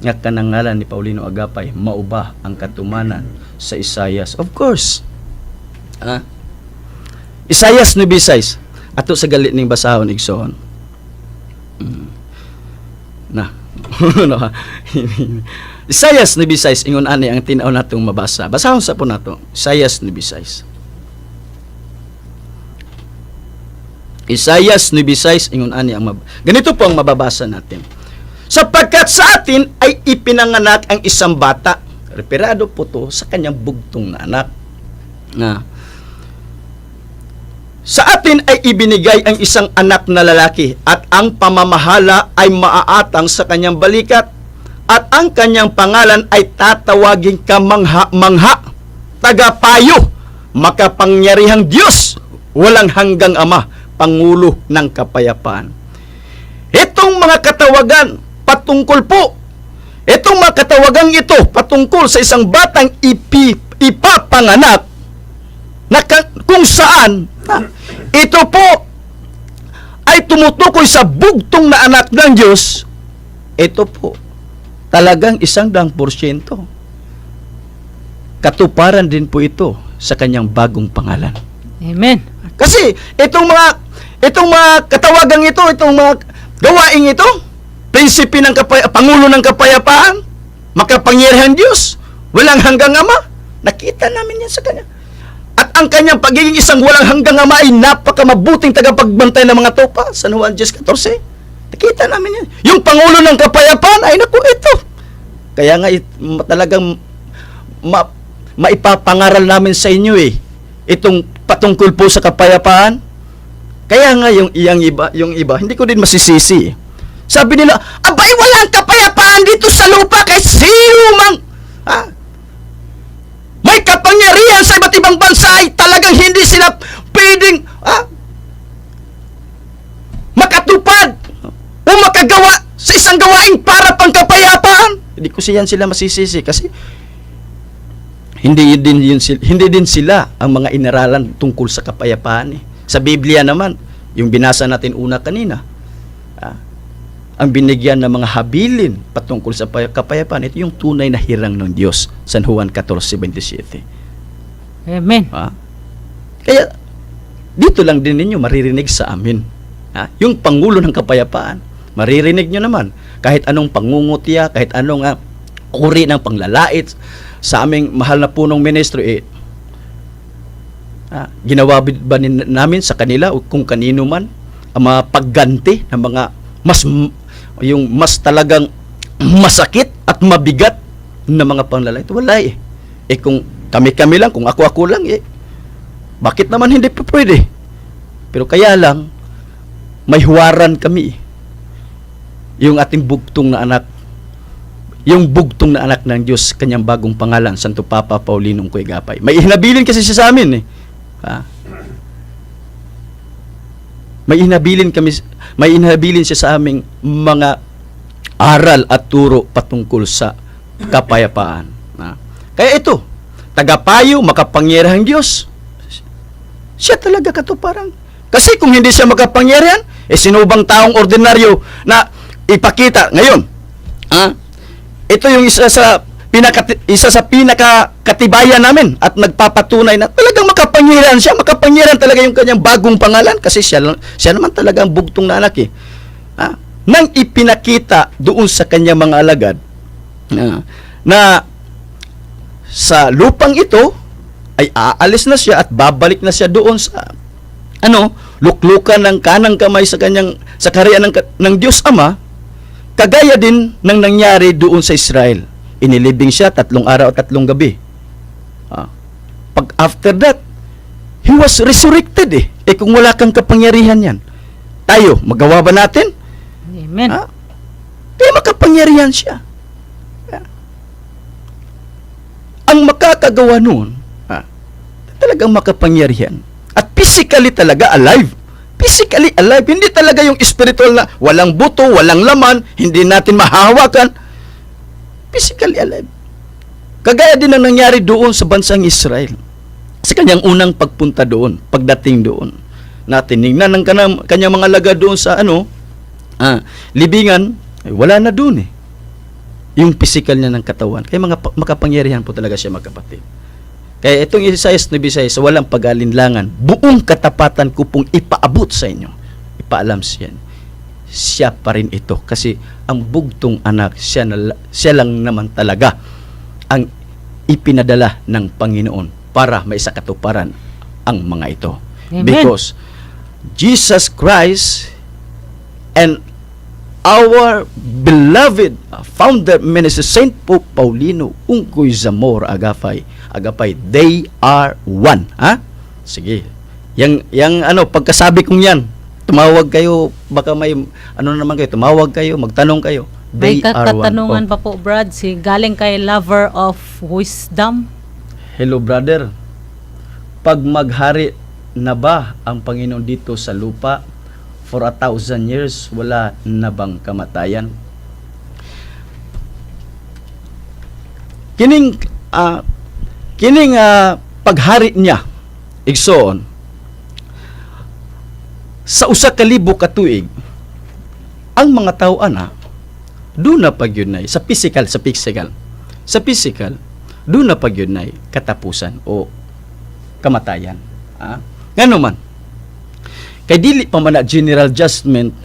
nga kanangalan ni Paulino Agapay mauba ang katumanan sa Isayas? Of course. Isayas 9:6. Ato sa galit ning basahon igsoon. Isayas 9:6 ingon ani ang tinaw natong mabasa. Basahon sa po nato. Isayas 9:6. Isayas 9:6 ingon ani ang ganito po ang mababasa natin. Sapagkat sa atin ay ipinanganak ang isang bata. Referado po to sa kanyang bugtong na anak. Sa atin ay ibinigay ang isang anak na lalaki at ang pamamahala ay maaatang sa kanyang balikat at ang kanyang pangalan ay tatawaging kamangha-mangha, tagapayo, makapangyarihang Diyos, walang hanggang Ama, Pangulo ng kapayapaan. Itong mga katawagan patungkol po, itong mga katawagang ito patungkol sa isang batang ipapanganak na kung saan ito po ay tumutukoy sa bugtong na anak ng Diyos. Ito po talagang 100%. Katuparan din po ito sa kanyang bagong pangalan. Amen. Kasi itong mga katawagang ito, itong mga gawaing ito, prinsipe ng pangulo ng kapayapaan, makapangyarihan Diyos, walang hanggang Ama, nakita namin yan sa kanya. At ang kanyang pagiging isang walang hanggang Ama ay napakamabuting tagapagbantay ng mga tupa. San Juan 10:14. Nakita namin yan. Yung Pangulo ng Kapayapaan ay naku ito. Kaya nga talagang maipapangaral namin sa inyo itong patungkol po sa kapayapaan. Kaya nga yung iba, hindi ko din masisisi. Sabi nila, abay walang kapayapaan dito sa lupa kay sino mang may kapangyarihan sa iba't ibang bansa ay talagang hindi sila pwedeng makatupad o makagawa sa isang gawain para pang kapayapaan. Hindi ko sila masisisi kasi hindi din sila ang mga inaralan tungkol sa kapayapaan. Sa Biblia naman, yung binasa natin una kanina, ang binigyan ng mga habilin patungkol sa kapayapaan, ito yung tunay na hirang ng Diyos. San Juan 14:27. Amen. Kaya, dito lang din ninyo maririnig sa amin. Yung Pangulo ng Kapayapaan, maririnig nyo naman. Kahit anong pangungutya, kahit anong uri ng panglalait sa aming mahal na punong ministro, ginawa ba namin sa kanila o kung kanino man ang mga pagganti ng mga mas talagang masakit at mabigat na mga panglalait? Wala kung kami lang, kung ako lang bakit naman hindi pa pwede? Pero kaya lang may huwaran kami. Yung ating bugtong na anak, yung bugtong na anak ng Diyos, kanyang bagong pangalan, Santo Papa Paulinong Kuigapay. May hinabilin kasi siya sa amin May inhabilin siya sa aming mga aral at turo patungkol sa kapayapaan. Kaya ito, tagapayo, makapangyarihang Diyos, siya talaga katuparan. Kasi kung hindi siya makapangyarihan, sinubang taong ordinaryo na ipakita ngayon. Ito yung isa sa pinakakatibayan namin at nagpapatunay na talagang makapangyarihan siya. Makapangyarihan talaga yung kanyang bagong pangalan kasi siya naman talaga ang bugtong na anak nang ipinakita doon sa kanyang mga alagad na sa lupang ito ay aalis na siya at babalik na siya doon sa luklukan ng kanang kamay sa kaharian ng Diyos Ama, kagaya din ng nangyari doon sa Israel. Inilibing siya 3 araw at 3 gabi. Pag after that, he was resurrected kung wala kang kapangyarihan yan, tayo, magawa ba natin? Amen. Kaya makapangyarihan siya. Ang makakagawa noon, talagang makapangyarihan. At physically talaga alive. Physically alive. Hindi talaga yung spiritual na walang buto, walang laman, hindi natin mahahawakan. Physically alive. Kagaya din ang nangyari doon sa bansang Israel. Sa kanyang unang pagpunta doon, pagdating doon. Tinignan ng kanyang mga alagad doon sa libingan, wala na doon yung physical niya ng katawan. Kaya makapangyarihan po talaga siya, magkapatid. Kaya itong Isaias 9:6, walang pag-alinlangan, buong katapatan ko pong ipaabot sa inyo. Ipaalam siya pa rin ito. Kasi ang bugtong anak, siya lang naman talaga ang ipinadala ng Panginoon para maisakatuparan ang mga ito. Amen. Because Jesus Christ and our beloved founder minister Saint Pope Paulino Ungkoy Zamora Agapay, they are one. Sige. Pagkasabi kong yan, tumawag kayo, baka may naman kayo, tumawag kayo, magtanong kayo. May They are one. katanungan pa po, Brad, galing kay Lover of Wisdom. Hello, brother. Pag maghari na ba ang Panginoon dito sa lupa for 1,000 years, wala na bang kamatayan? Kining paghari niya, igsoon, sa usa ka libo ka tuig, ang mga tao doon na pagyunay sa physical, doon na pagyunay katapusan o kamatayan. Ngano man? Kay dili pa man na general judgment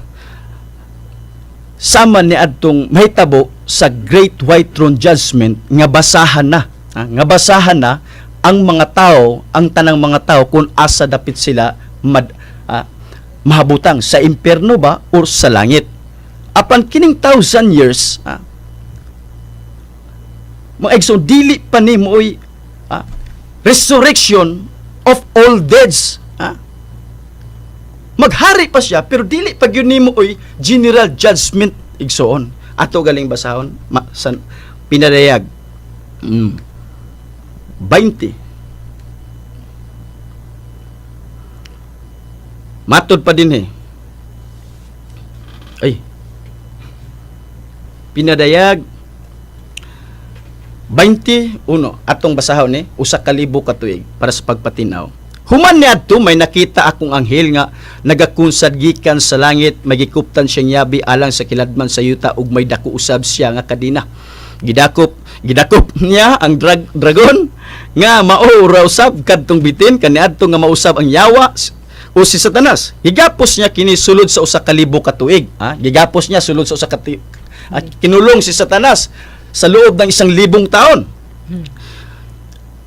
sama ni adtong mahitabo sa Great White Throne Judgment nga basahan na. Nga basahan na ang mga tao, ang tanang mga tao kung asa dapit sila mahabutang sa impyerno ba o sa langit. Apan kining 1,000 years, mga igsoon, dili pa ni mo'y resurrection of all deads. Maghari pa siya, pero dili pag yun ni mo'y general judgment igsoon. Ato galing basahon, pinadayag. 20. Matod pa din pinadayag 21 atong basahon usa ka libo ka tuig para sa pagpatinaw. Human niadto may nakita akong anghel nga nagakunsad gikan sa langit, magikuptan siyang yabi alang sa kiladman sa yuta ug may dako usab siya nga kadina. Gidakop niya ang dragon nga mao ra usab kadtong bitin kaniadto nga mausab ang yawa o si Satanas. Gigapos niya kini sulod sa usa ka libo ka tuig. Gigapos niya sulod sa usa ka at kinulong si Satanas sa loob ng 1,000 taon.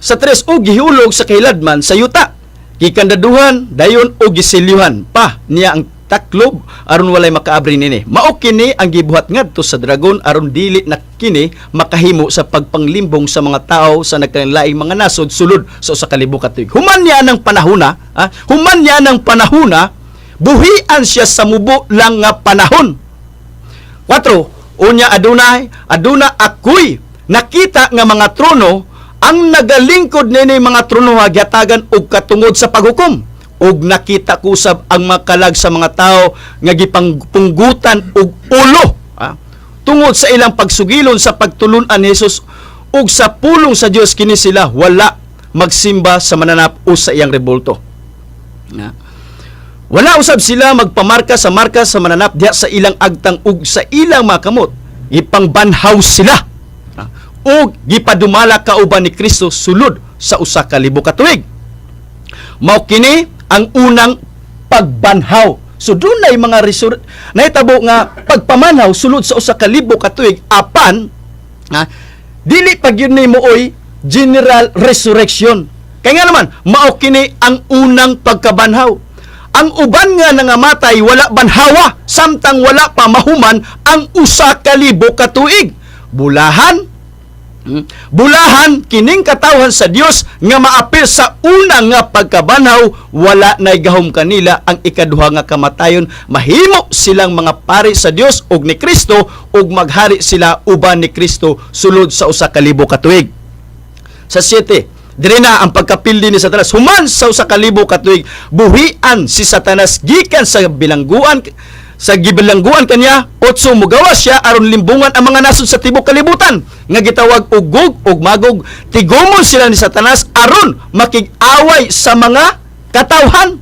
Sa 3 o gihulog sa kiladman sa yuta. Gikandaduhan dayon o gisilyuhan pa niya ang taklob aron walay makaabri nini. Mao kini ang gibuhat ngadto sa dragon aron dili na kini makahimo sa pagpanglimbong sa mga tao sa nagkalaing mga nasod sulod sa usa ka libo ka tuig. Human niya ng panahona, buhian siya sa mubo lang nga panahon. 4. Unya aduna ako'y nakita nga mga trono ang nagalingkod nini mga trono hagyatagan og katungod sa paghukom. Og nakita ko usab ang makalag sa mga tao nga gipangpunggutan og ulo tungod sa ilang pagsugilon sa pagtulun-an ni Jesus ug sa pulong sa Dios kini sila wala magsimba sa mananap o sa iyang rebulto. Wala usab sila magpamarka sa marka sa mananap diha sa ilang agtang ug sa ilang mga kamot. Ipangbanhaw sila ug gipadumala kauban ni Kristo sulod sa usa ka libo ka tuig. Mao kini ang unang pagbanhaw. So dunay mga nahitabo nga pagpamanhaw sulod sa usa ka libo ka tuig apan dili pag yun ni mooy general resurrection. Kaya nga naman mao kini ang unang pagkabanhaw. Ang uban nga nangamatay wala banhawa samtang wala pa mahuman ang usa ka libo ka tuig. Bulahan kining katawhan sa Dios nga maapil sa una nga pagkabanhaw wala nay gahom kanila ang ikaduha nga kamatayon. Mahimo silang mga pari sa Dios ug ni Kristo ug maghari sila uban ni Kristo sulod sa usa ka libo ka tuig. Sa 7 dire na ang pagkapildi ni Satanas. Human sa usa ka libo ka tuig, buhian si Satanas gikan sa bilangguan kanya, 8 mugawas siya aron limbungan ang mga nasod sa tibok kalibutan nga gitawag og Gog ug Magog. Tigumon sila ni Satanas aron makig-away sa mga katawhan.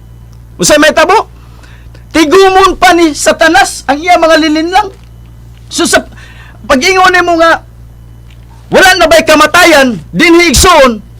Unsay may tabo? Tigumon pa ni Satanas ang iya mga lilinlang. So sa pag-ingon nimo nga wala na ba'y kamatayan dinhi igsoon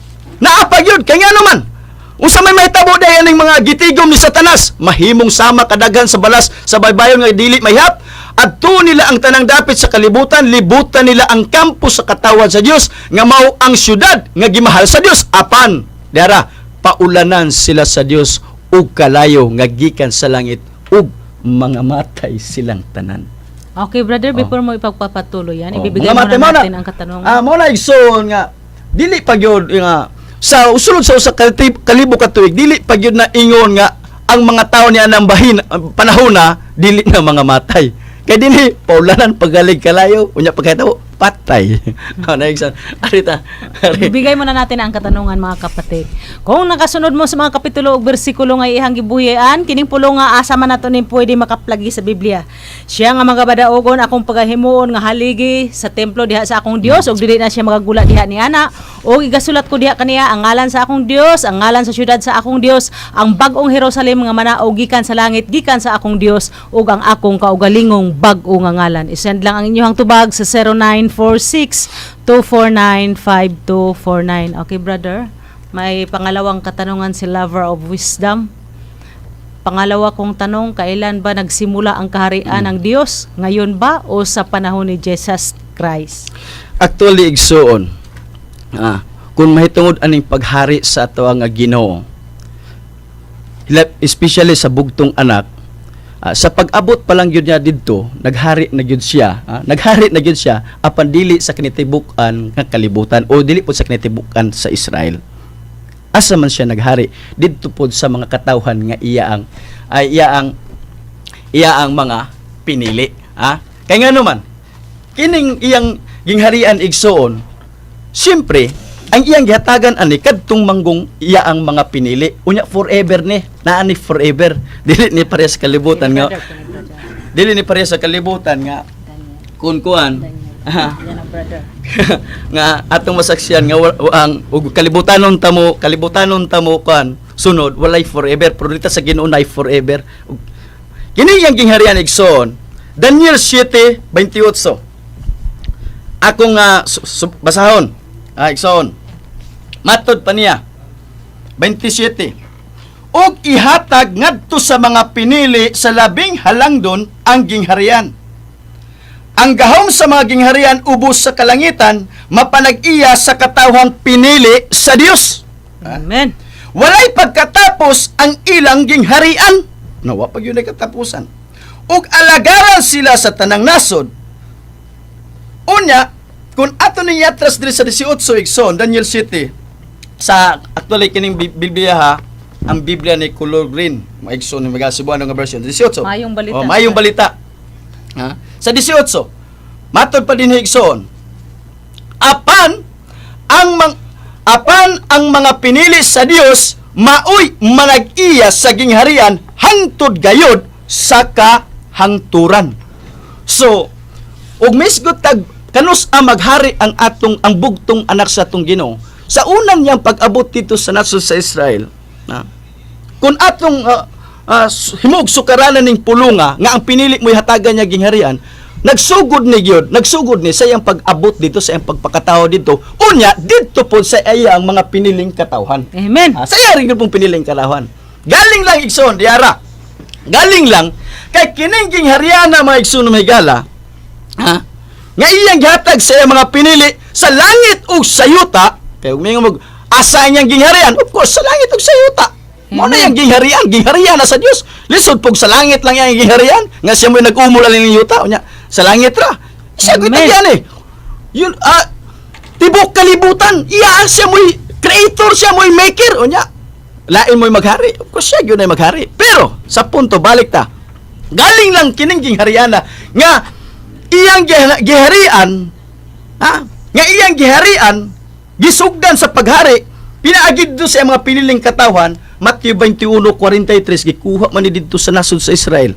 naapag yun, kaya naman unsa may mahitabo dayon ning mga gitigom ni Satanas mahimong sama kadaghan sa balas sa baybayon nga dili mayhap adto nila ang tanang dapit sa kalibutan, libutan nila ang kampo sa katawan sa Dios nga mao ang syudad nga gimahal sa Dios apan dara paulanan sila sa Dios ug kalayo nga gikan sa langit ug mga matay silang tanan. Okay, brother, before mo ipagpapatuloy yan, ibibigay mo na natin ang katanungan. Mo na igsoon nga dili pa gyud nga sa usulod sa usa kalibo ka tuig dili pa gyud na ingon nga ang mga tawo niya nang bahin panahon na dili na mga matay kay dinhi paulanan pagalig kalayo unya pagkatawo patay. Arita. Bibigay mo na natin ang katanungan mga kapatid. Kung nakasunod mo sa mga kapitulo ug bersikulo nga ihang gibuhian, kining pulo nga asa man nato ning pwede makaplagi sa Biblia. Siya nga magabadaogon akong pagahimuon nga haligi sa templo diha sa akong Dios ug dili na siya magagula diha ni ana. O igasulat ko diha kaniya ang ngalan sa akong Dios, ang ngalan sa syudad sa akong Dios, ang bag-ong Jerusalem nga manaog gikan sa langit gikan sa akong Dios ug ang akong kaugalingong bag-o nga ngalan. I-send lang ang inyong tubag sa 0946-249-5249. Okay, brother? May pangalawang katanungan si Lover of Wisdom. Pangalawa kong tanong, kailan ba nagsimula ang kaharian ng Diyos? Ngayon ba o sa panahon ni Jesus Christ? Actually, igsoon, kung mahitungod aning paghari sa ato nga Ginoo, especially sa bugtong anak, sa pag-abot pa lang yun niya dito, naghari na yun siya, apan dili sa kinitibukan nga kalibutan o dili po sa kinitibukan sa Israel. Asa man siya naghari dito po sa mga katawhan nga iya ang mga pinili. Kaya nga naman, kining iyang gingharian igsoon, siyempre, ang iyang gihatagan ani kadtong manggong iya ang mga pinili. Unya forever ni, naa ni forever. Dili ni pares kalibutan nga. Dili ni pares sa kalibutan nga kuan nga atong masaksiyan nga ang kalibutanon tamo kan sunod walay forever pero dito sa Ginoo nay forever. Kini yang gingharian igsoon Daniel 7:28. Akong basahon igsoon matod pa niya 27. Og ihatag ngadto sa mga pinili sa labing halangdon ang gingharian. Ang gahom sa mga gingharian ubos sa kalangitan, mapanag-iya sa katawhang pinili sa Dios. Amen. Walay pagkatapos ang ilang gingharian. Nawa pag yun ay katapusan. Ug alagaran sila sa tanang nasod. Unya, kung ato niya atras diri sa 18 igsoon, Daniel 7, sa actually kining Biblia ang Biblia ni color green, maigsoon ni Magasibuano nga version 18. Mayong balita. Mayong balita. Sa 18, matod pa din igsoon. Apan ang mga pinili sa Dios maoy manag-iya sa gingharian hangtod gayod sa kahangturan. So, ug misgot tag kanus maghari ang bugtong anak sa atong Ginoo. Sa unang niyang pag-abot dito sa nasod sa Israel, kung atong himog sukaranan ning pulunga nga ang pinili mo'y hatagan niya gingharian, nagsugod ni sa iyang pag-abot dito, sa iyang pagpakatao dito, unya dito po sa iyang mga piniling katawhan. Amen. Sa iya rin pong piniling katawhan. Galing lang igsoon, diara. Galing lang kay kining gingharian na mga igsoon may gala, nga iyang gihatag sa iyang mga pinili sa langit ug sa yuta. Kaya umingog asa niyang gingharian, of course sa langit ug sa yuta. Mo na yung gingharian na sa Dios. Lisod pog sa langit lang yang gingharian, nga siya mo'y nag-umula lang ng yuta unya. Sa langit ra. Siya ko yan Yun tibok kalibutan. Iya siya mo'y creator, siya mo'y maker unya. Lain mo'y maghari. Of course siya gyud ay maghari. Pero sa punto balik ta. Galing lang kining gingharian na nga iyang giharian nga iyang giharian gisugdan sa paghari, pinaagid do sa mga piniling katawhan. Matthew 21:43 gikuha man ni didto sa nasod sa Israel.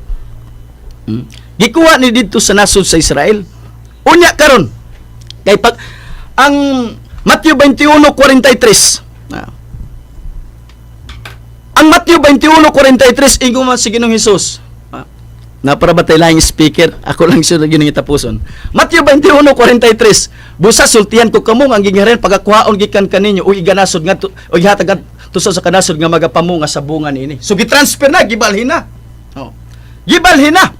Gikuha ni didto sa nasod sa Israel. Unya karon kay pag ang Matthew 21:43 ang Matthew 21:43 ingon man si Ginoong Hesus. Na para ba tayo lang speaker? Ako lang siya yun yung tapuson. Matthew 21:43. Busa sultihan ko kamo ang gingharian pagakuhaon gikan kaninyo o iganasod nga o ihatag tusa sa kanasod nga magapamunga sa bunga niini. So gitransfer na, gibalhin na. Gibalhin na.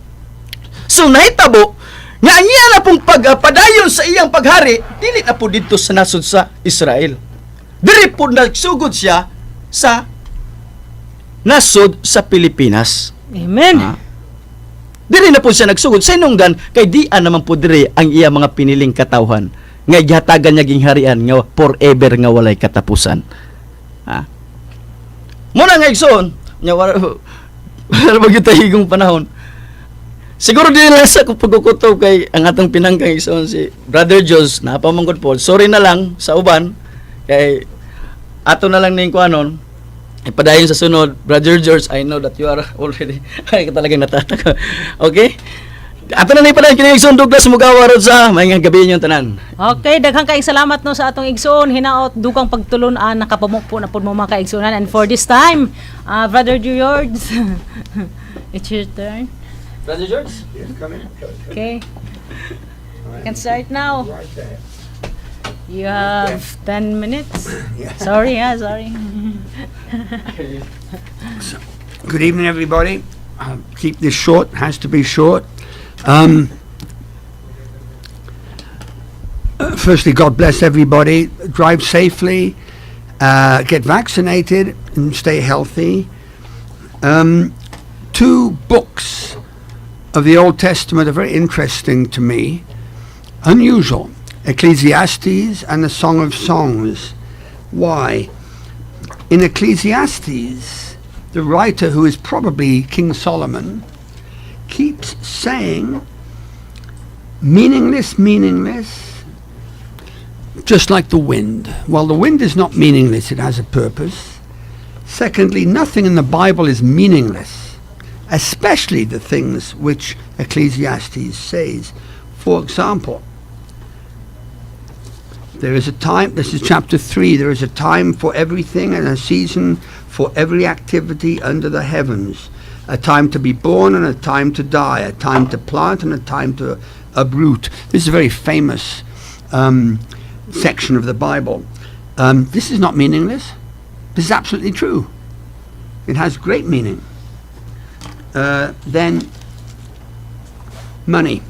So nahitabo nga niya na pong pagpadayon sa iyang paghari, dili na po dito sa nasod sa Israel. Diri po nagsugod siya sa nasod sa Pilipinas. Amen. Diri na po siya nagsugod sa inungdan kay dian naman po diri ang iya mga piniling katawhan nga gihatagan niya gingharian nga forever nga walay katapusan. Muna nga igsoon nya wala magitahigong panahon. Siguro din lang sa pagkukutob kay ang atong pinanggang igsoon si Brother Jos na pamangkot po. Sorry na lang sa uban kay ato na lang ning kuanon. Ipadayon sa sunod, Brother George, I know that you are already, ay talagang natataka. Okay? Ato na ipadayon, kinigsoon Douglas Mugawarod sa mayingang gabi ninyong tanan. Okay, daghang kaayong salamat no sa atong igsoon, hinaot, dukang pagtulon-an, nakapamukpo na po mo mga kaigsuonan. And for this time, Brother George, it's your turn. Brother George? Okay. You can start now. You have 10 minutes. Sorry, sorry. Good evening, everybody. Keep this short. Has to be short. Firstly, God bless everybody. Drive safely. Get vaccinated and stay healthy. 2 books of the Old Testament are very interesting to me. Unusual. Ecclesiastes and the Song of Songs. Why? In Ecclesiastes, the writer, who is probably King Solomon, keeps saying, meaningless, meaningless, just like the wind. Well, the wind is not meaningless, it has a purpose. Secondly, nothing in the Bible is meaningless, especially the things which Ecclesiastes says. For example, there is a time, this is chapter 3, there is a time for everything and a season for every activity under the heavens. A time to be born and a time to die, a time to plant and a time to uproot. This is a very famous section of the Bible. This is not meaningless. This is absolutely true. It has great meaning. Then, money.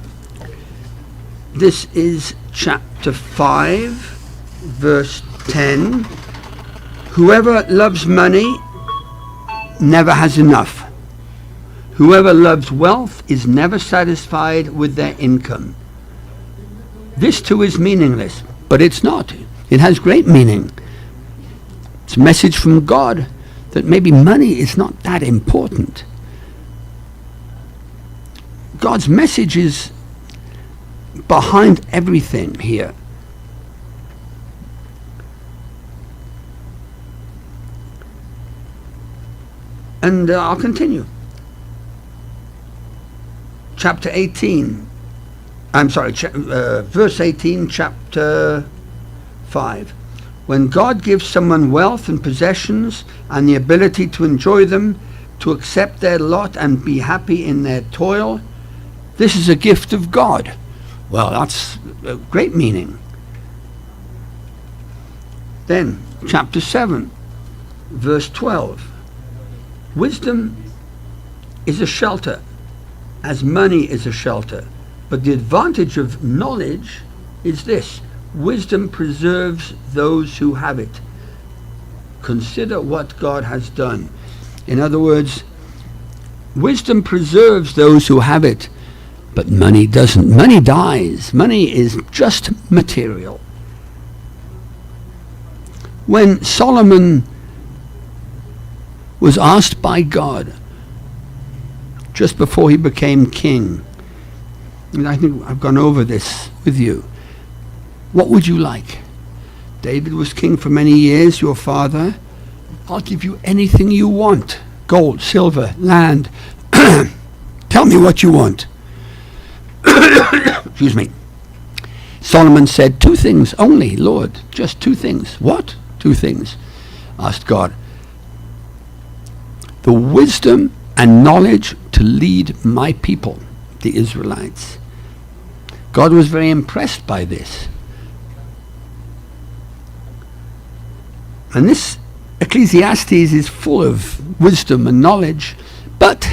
This is chapter 5, verse 10. Whoever loves money never has enough. Whoever loves wealth is never satisfied with their income. This too is meaningless, but it's not. It has great meaning. It's a message from God that maybe money is not that important. God's message is behind everything here. And I'll continue. Chapter 18. I'm sorry, verse 18, chapter 5. When God gives someone wealth and possessions and the ability to enjoy them, to accept their lot and be happy in their toil, this is a gift of God. Well, that's a great meaning. Then, chapter 7, verse 12. Wisdom is a shelter, as money is a shelter. But the advantage of knowledge is this: wisdom preserves those who have it. Consider what God has done. In other words, wisdom preserves those who have it, but money doesn't. Money dies. Money is just material. When Solomon was asked by God, just before he became king, and I think I've gone over this with you, what would you like? David was king for many years, your father. I'll give you anything you want. Gold, silver, land. Tell me what you want. Excuse me. Solomon said, 2 things only, Lord, just 2 things. What? 2 things. Asked God. The wisdom and knowledge to lead my people, the Israelites. God was very impressed by this. And this Ecclesiastes is full of wisdom and knowledge, but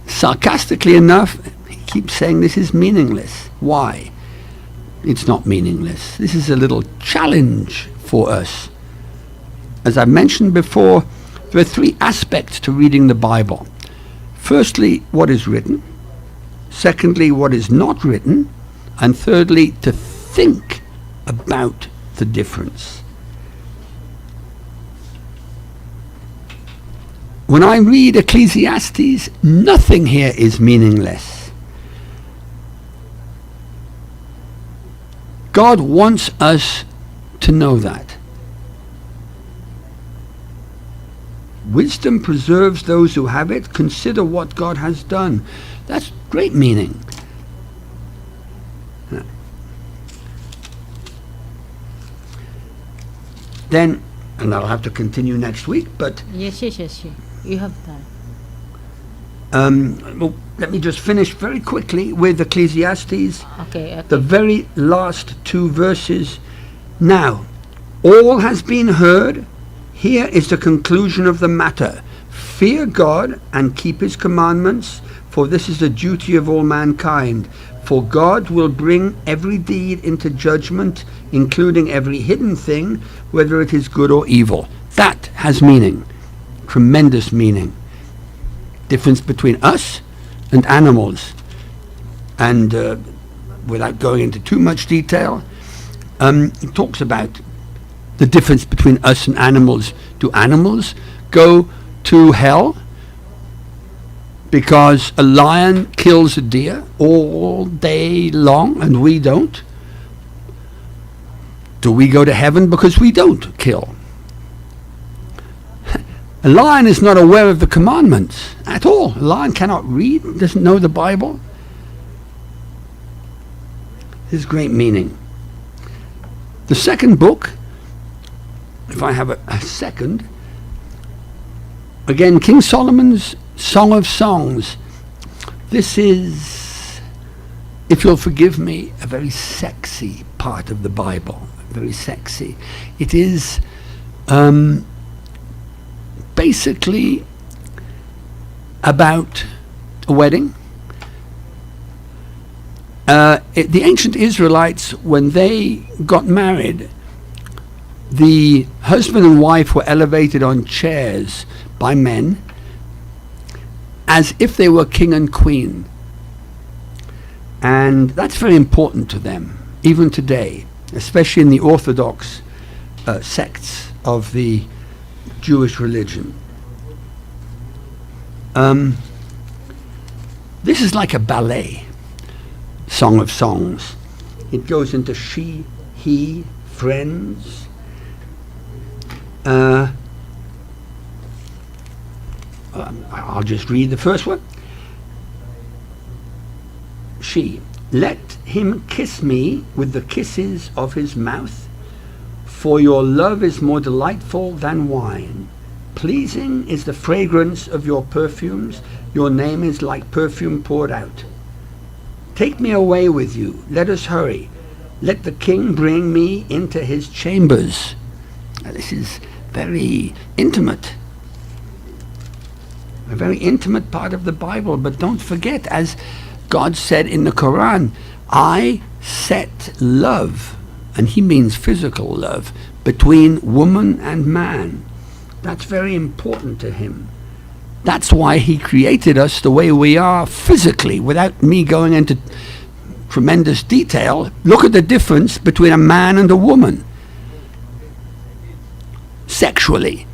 sarcastically enough, he keeps saying this is meaningless. Why? It's not meaningless. This is a little challenge for us. As I mentioned before, there are 3 aspects to reading the Bible. Firstly, what is written. Secondly, what is not written. And thirdly, to think about the difference. When I read Ecclesiastes, nothing here is meaningless. God wants us to know that. Wisdom preserves those who have it. Consider what God has done. That's great meaning. Then, and I'll have to continue next week, but Yes. You have Well, let me just finish very quickly with Ecclesiastes, Okay, the very last two verses. Now, all has been heard. Here is the conclusion of the matter. Fear God and keep his commandments, for this is the duty of all mankind. For God will bring every deed into judgment, including every hidden thing, whether it is good or evil. That has meaning, tremendous meaning. Difference between us and animals. And without going into too much detail, it talks about the difference between us and animals. Do animals go to hell because a lion kills a deer all day long and we don't? Do we go to heaven because we don't kill? A lion is not aware of the commandments at all. A lion cannot read, doesn't know the Bible. There's great meaning. The second book, if I have a second, again, King Solomon's Song of Songs. This is, if you'll forgive me, a very sexy part of the Bible. Very sexy. It is basically about a wedding. The ancient Israelites, when they got married, the husband and wife were elevated on chairs by men as if they were king and queen. And that's very important to them, even today, especially in the Orthodox sects of the Jewish religion. This is like a ballet, Song of Songs. It goes into she, he, friends. I'll just read the first one. She, let him kiss me with the kisses of his mouth, for your love is more delightful than wine. Pleasing is the fragrance of your perfumes. Your name is like perfume poured out. Take me away with you. Let us hurry. Let the king bring me into his chambers. Now, this is very intimate. A very intimate part of the Bible. But don't forget, as God said in the Quran, I set love, and he means physical love, between woman and man. That's very important to him. That's why he created us the way we are physically. Without me going into tremendous detail, look at the difference between a man and a woman sexually.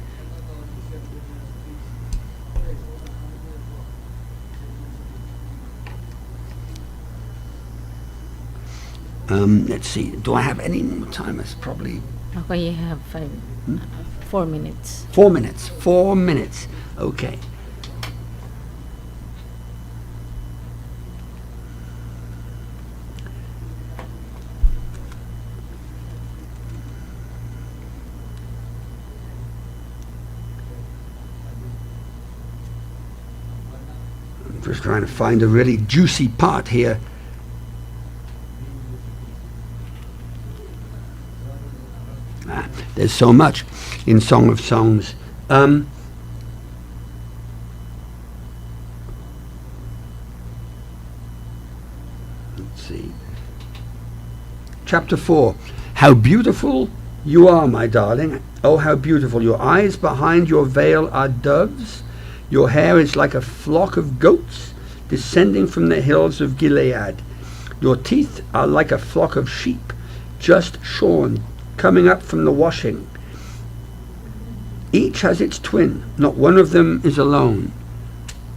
Let's see, do I have any more time? It's probably... Okay, you have 4 minutes. 4 minutes. 4 minutes. Okay. I'm just trying to find a really juicy part here. There's so much in Song of Songs. Let's see. Chapter 4. How beautiful you are, my darling. Oh, how beautiful. Your eyes behind your veil are doves. Your hair is like a flock of goats descending from the hills of Gilead. Your teeth are like a flock of sheep just shorn, coming up from the washing. Each has its twin, not one of them is alone.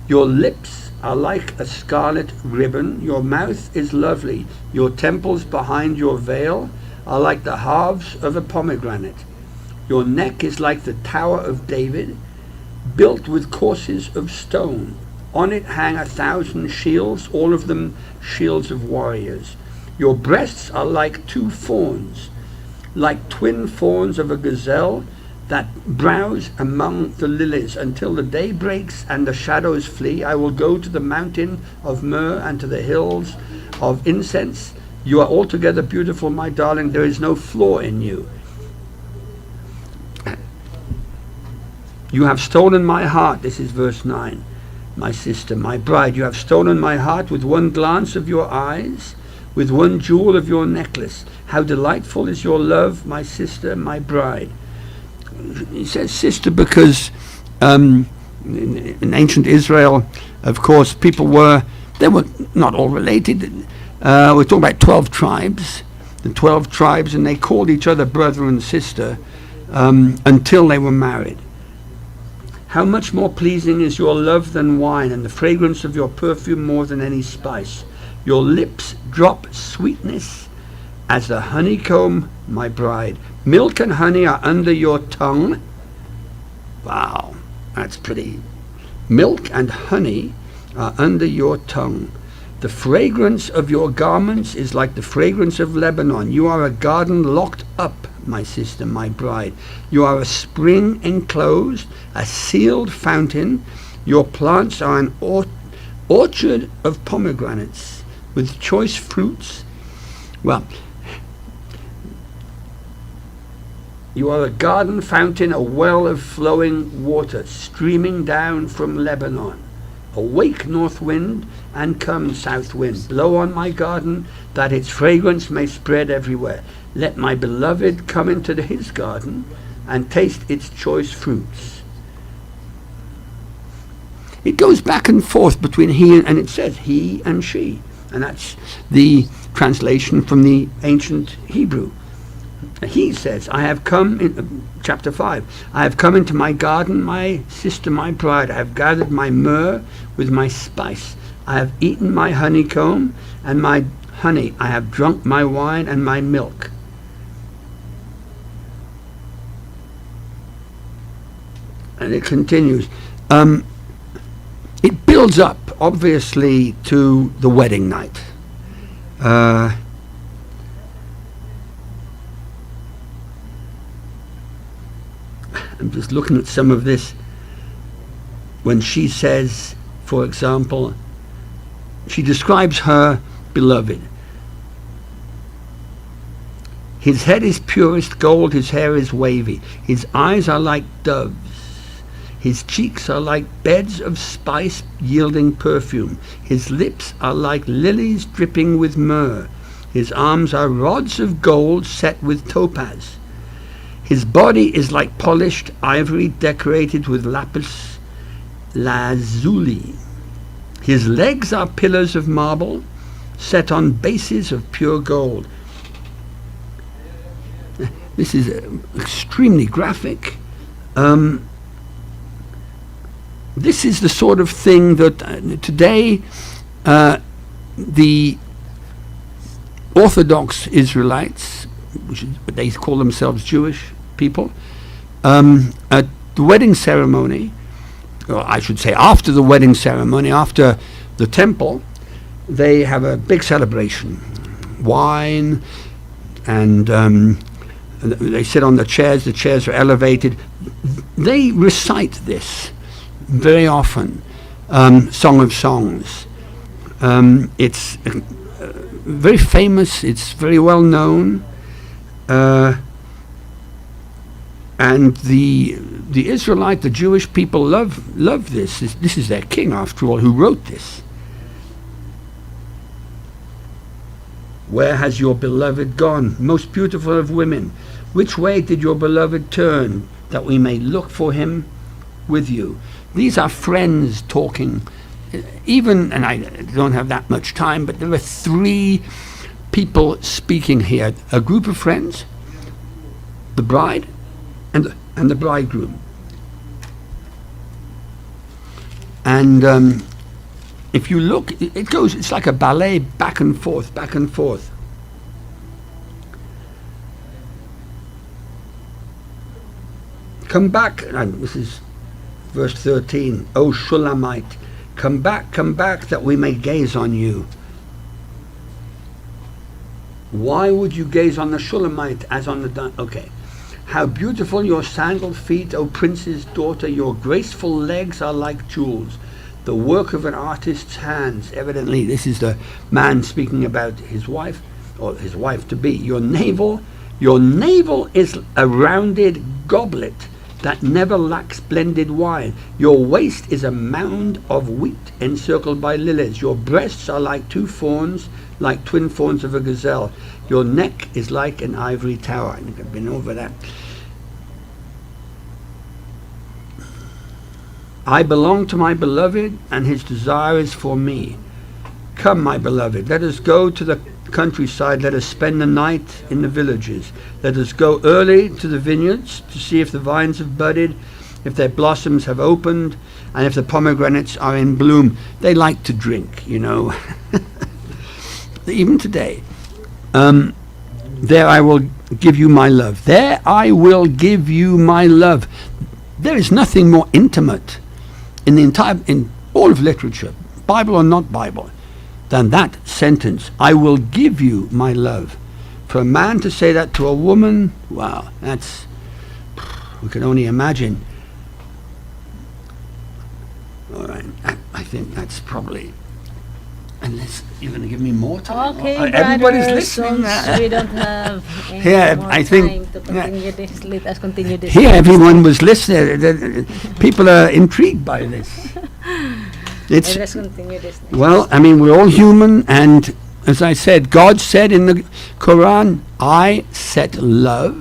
Your lips are like a scarlet ribbon, your mouth is lovely, your temples behind your veil are like the halves of a pomegranate. Your neck is like the Tower of David, built with courses of stone. On it hang 1,000 shields, all of them shields of warriors. Your breasts are like 2 fawns, like twin fawns of a gazelle that browse among the lilies until the day breaks and the shadows flee. I will go to the mountain of myrrh and to the hills of incense. You are altogether beautiful, my darling. There is no flaw in you. You have stolen my heart. This is verse 9. My sister, my bride, you have stolen my heart with one glance of your eyes, with one jewel of your necklace. How delightful is your love, my sister, my bride. He says sister because in ancient Israel, of course, they were not all related. We're talking about 12 tribes, the 12 tribes, and they called each other brother and sister until they were married. How much more pleasing is your love than wine, and the fragrance of your perfume more than any spice. Your lips drop sweetness as the honeycomb, my bride. Milk and honey are under your tongue. Wow, that's pretty. Milk and honey are under your tongue. The fragrance of your garments is like the fragrance of Lebanon. You are a garden locked up, my sister, my bride. You are a spring enclosed, a sealed fountain. Your plants are an orchard of pomegranates with choice fruits. Well, you are a garden fountain, a well of flowing water, streaming down from Lebanon. Awake, north wind, and come, south wind. Blow on my garden, that its fragrance may spread everywhere. Let my beloved come into his garden and taste its choice fruits. It goes back and forth between he and it says he and she. And that's the translation from the ancient Hebrew. He says, I have come, in chapter 5, I have come into my garden, my sister, my bride. I have gathered my myrrh with my spice. I have eaten my honeycomb and my honey. I have drunk my wine and my milk. And it continues. It builds up, obviously, to the wedding night. I'm just looking at some of this. When she says, for example, she describes her beloved. His head is purest gold, his hair is wavy. His eyes are like doves. His cheeks are like beds of spice yielding perfume. His lips are like lilies dripping with myrrh. His arms are rods of gold set with topaz. His body is like polished ivory decorated with lapis lazuli. His legs are pillars of marble set on bases of pure gold. This is extremely graphic. This is the sort of thing that today the Orthodox Israelites, which is, they call themselves Jewish people, at the wedding ceremony, or I should say after the wedding ceremony, after the temple, they have a big celebration, wine, and they sit on the chairs are elevated. They recite this very often, Song of Songs. It's very famous, it's very well known, and the Israelite, the Jewish people love this. This is their king, after all, who wrote this. Where has your beloved gone, most beautiful of women? Which way did your beloved turn, that we may look for him with you? These are friends talking. Even, and I don't have that much time, but there are three people speaking here. A group of friends, the bride, and the bridegroom. And if you look, it goes, it's like a ballet, back and forth, back and forth. Come back, and this is verse 13, O Shulamite, come back, that we may gaze on you. Why would you gaze on the Shulamite as on the... Okay. How beautiful your sandal feet, O prince's daughter. Your graceful legs are like jewels, the work of an artist's hands. Evidently, this is the man speaking about his wife, or his wife to be. Your navel is a rounded goblet that never lacks blended wine. Your waist is a mound of wheat encircled by lilies. Your breasts are like two fawns, like twin fawns of a gazelle. Your neck is like an ivory tower. I think I've been over that. I belong to my beloved, and his desire is for me. Come, my beloved, let us go to the countryside. Let us spend the night in the villages. Let us go early to the vineyards to see if the vines have budded, if their blossoms have opened, and if the pomegranates are in bloom. They like to drink, you know. Even today. There I will give you my love. There I will give you my love. There is nothing more intimate in all of literature, Bible or not Bible, than that sentence, I will give you my love. For a man to say that to a woman, wow, we can only imagine. All right, I think that's probably, unless you're going to give me more time. Okay, everybody's brother, listening. since we don't have any Yeah, more I think- time to continue this. Let us continue this. Here, everyone was listening. People are intrigued by this. It's Let us continue this. next. well, I mean, we're all human, and as I said, God said in the Quran, I set love,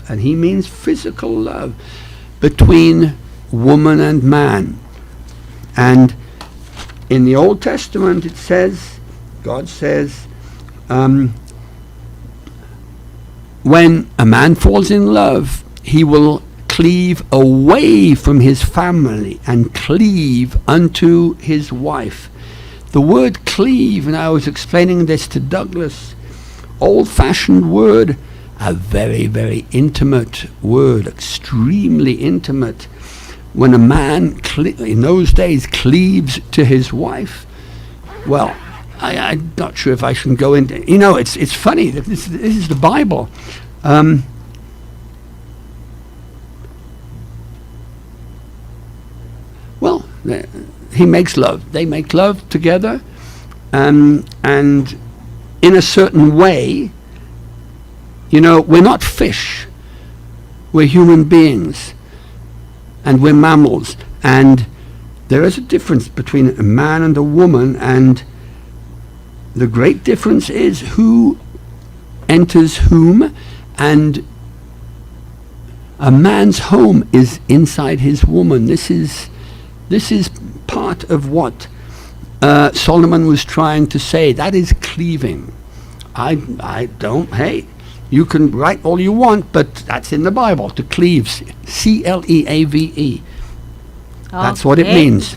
and He means physical love, between woman and man. And in the Old Testament, it says, God says, when a man falls in love, he will cleave away from his family and cleave unto his wife. The word cleave, and I was explaining this to Douglas, old-fashioned word, a very, very intimate word, extremely intimate. When a man, in those days, cleaves to his wife, well, I'm not sure if I should go into, it's funny, this is the Bible. Well, he makes love. They make love together, and in a certain way, we're not fish. We're human beings, and we're mammals, and there is a difference between a man and a woman, and the great difference is who enters whom, and a man's home is inside his woman. This is part of what Solomon was trying to say. That is cleaving. Hey, you can write all you want, but that's in the Bible, to cleave. C-L-E-A-V-E. That's what it Okay. means.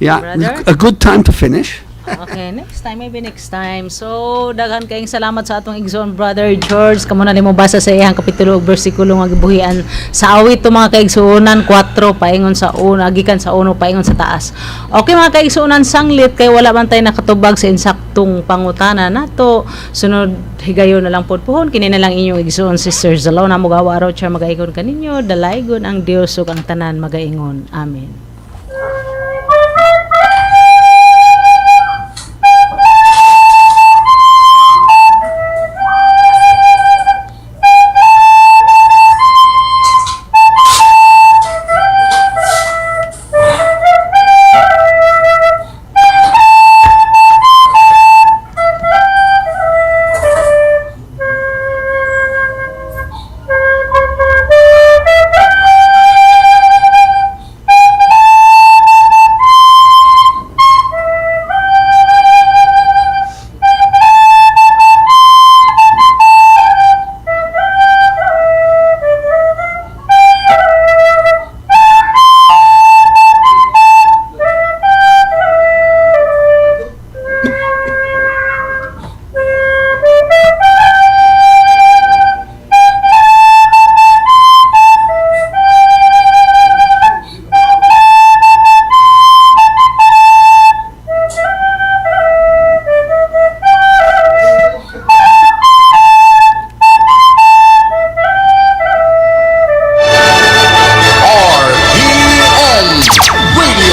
Yeah, Brother? a good time to finish. Okay, maybe next time. So, daghan kayong salamat sa atong igsoon, Brother George. Kamo na nimo basa sa iyang kapitulo ug bersikulo nga gibuhian sa awit to mga kaigsuonan 4 paingon sa 1, gikan sa 1 paingon sa taas. Okay mga kaigsuonan, sanglit kay wala man tay nakatubag sa insaktong pangutana nato. Sunod higayon na lang pod puhon kini na lang inyong igsoon, Sister Zelona Mugawa Arocha, magaingon kaninyo, dalaygon ang Dios ug ang tanan magaingon. Amen.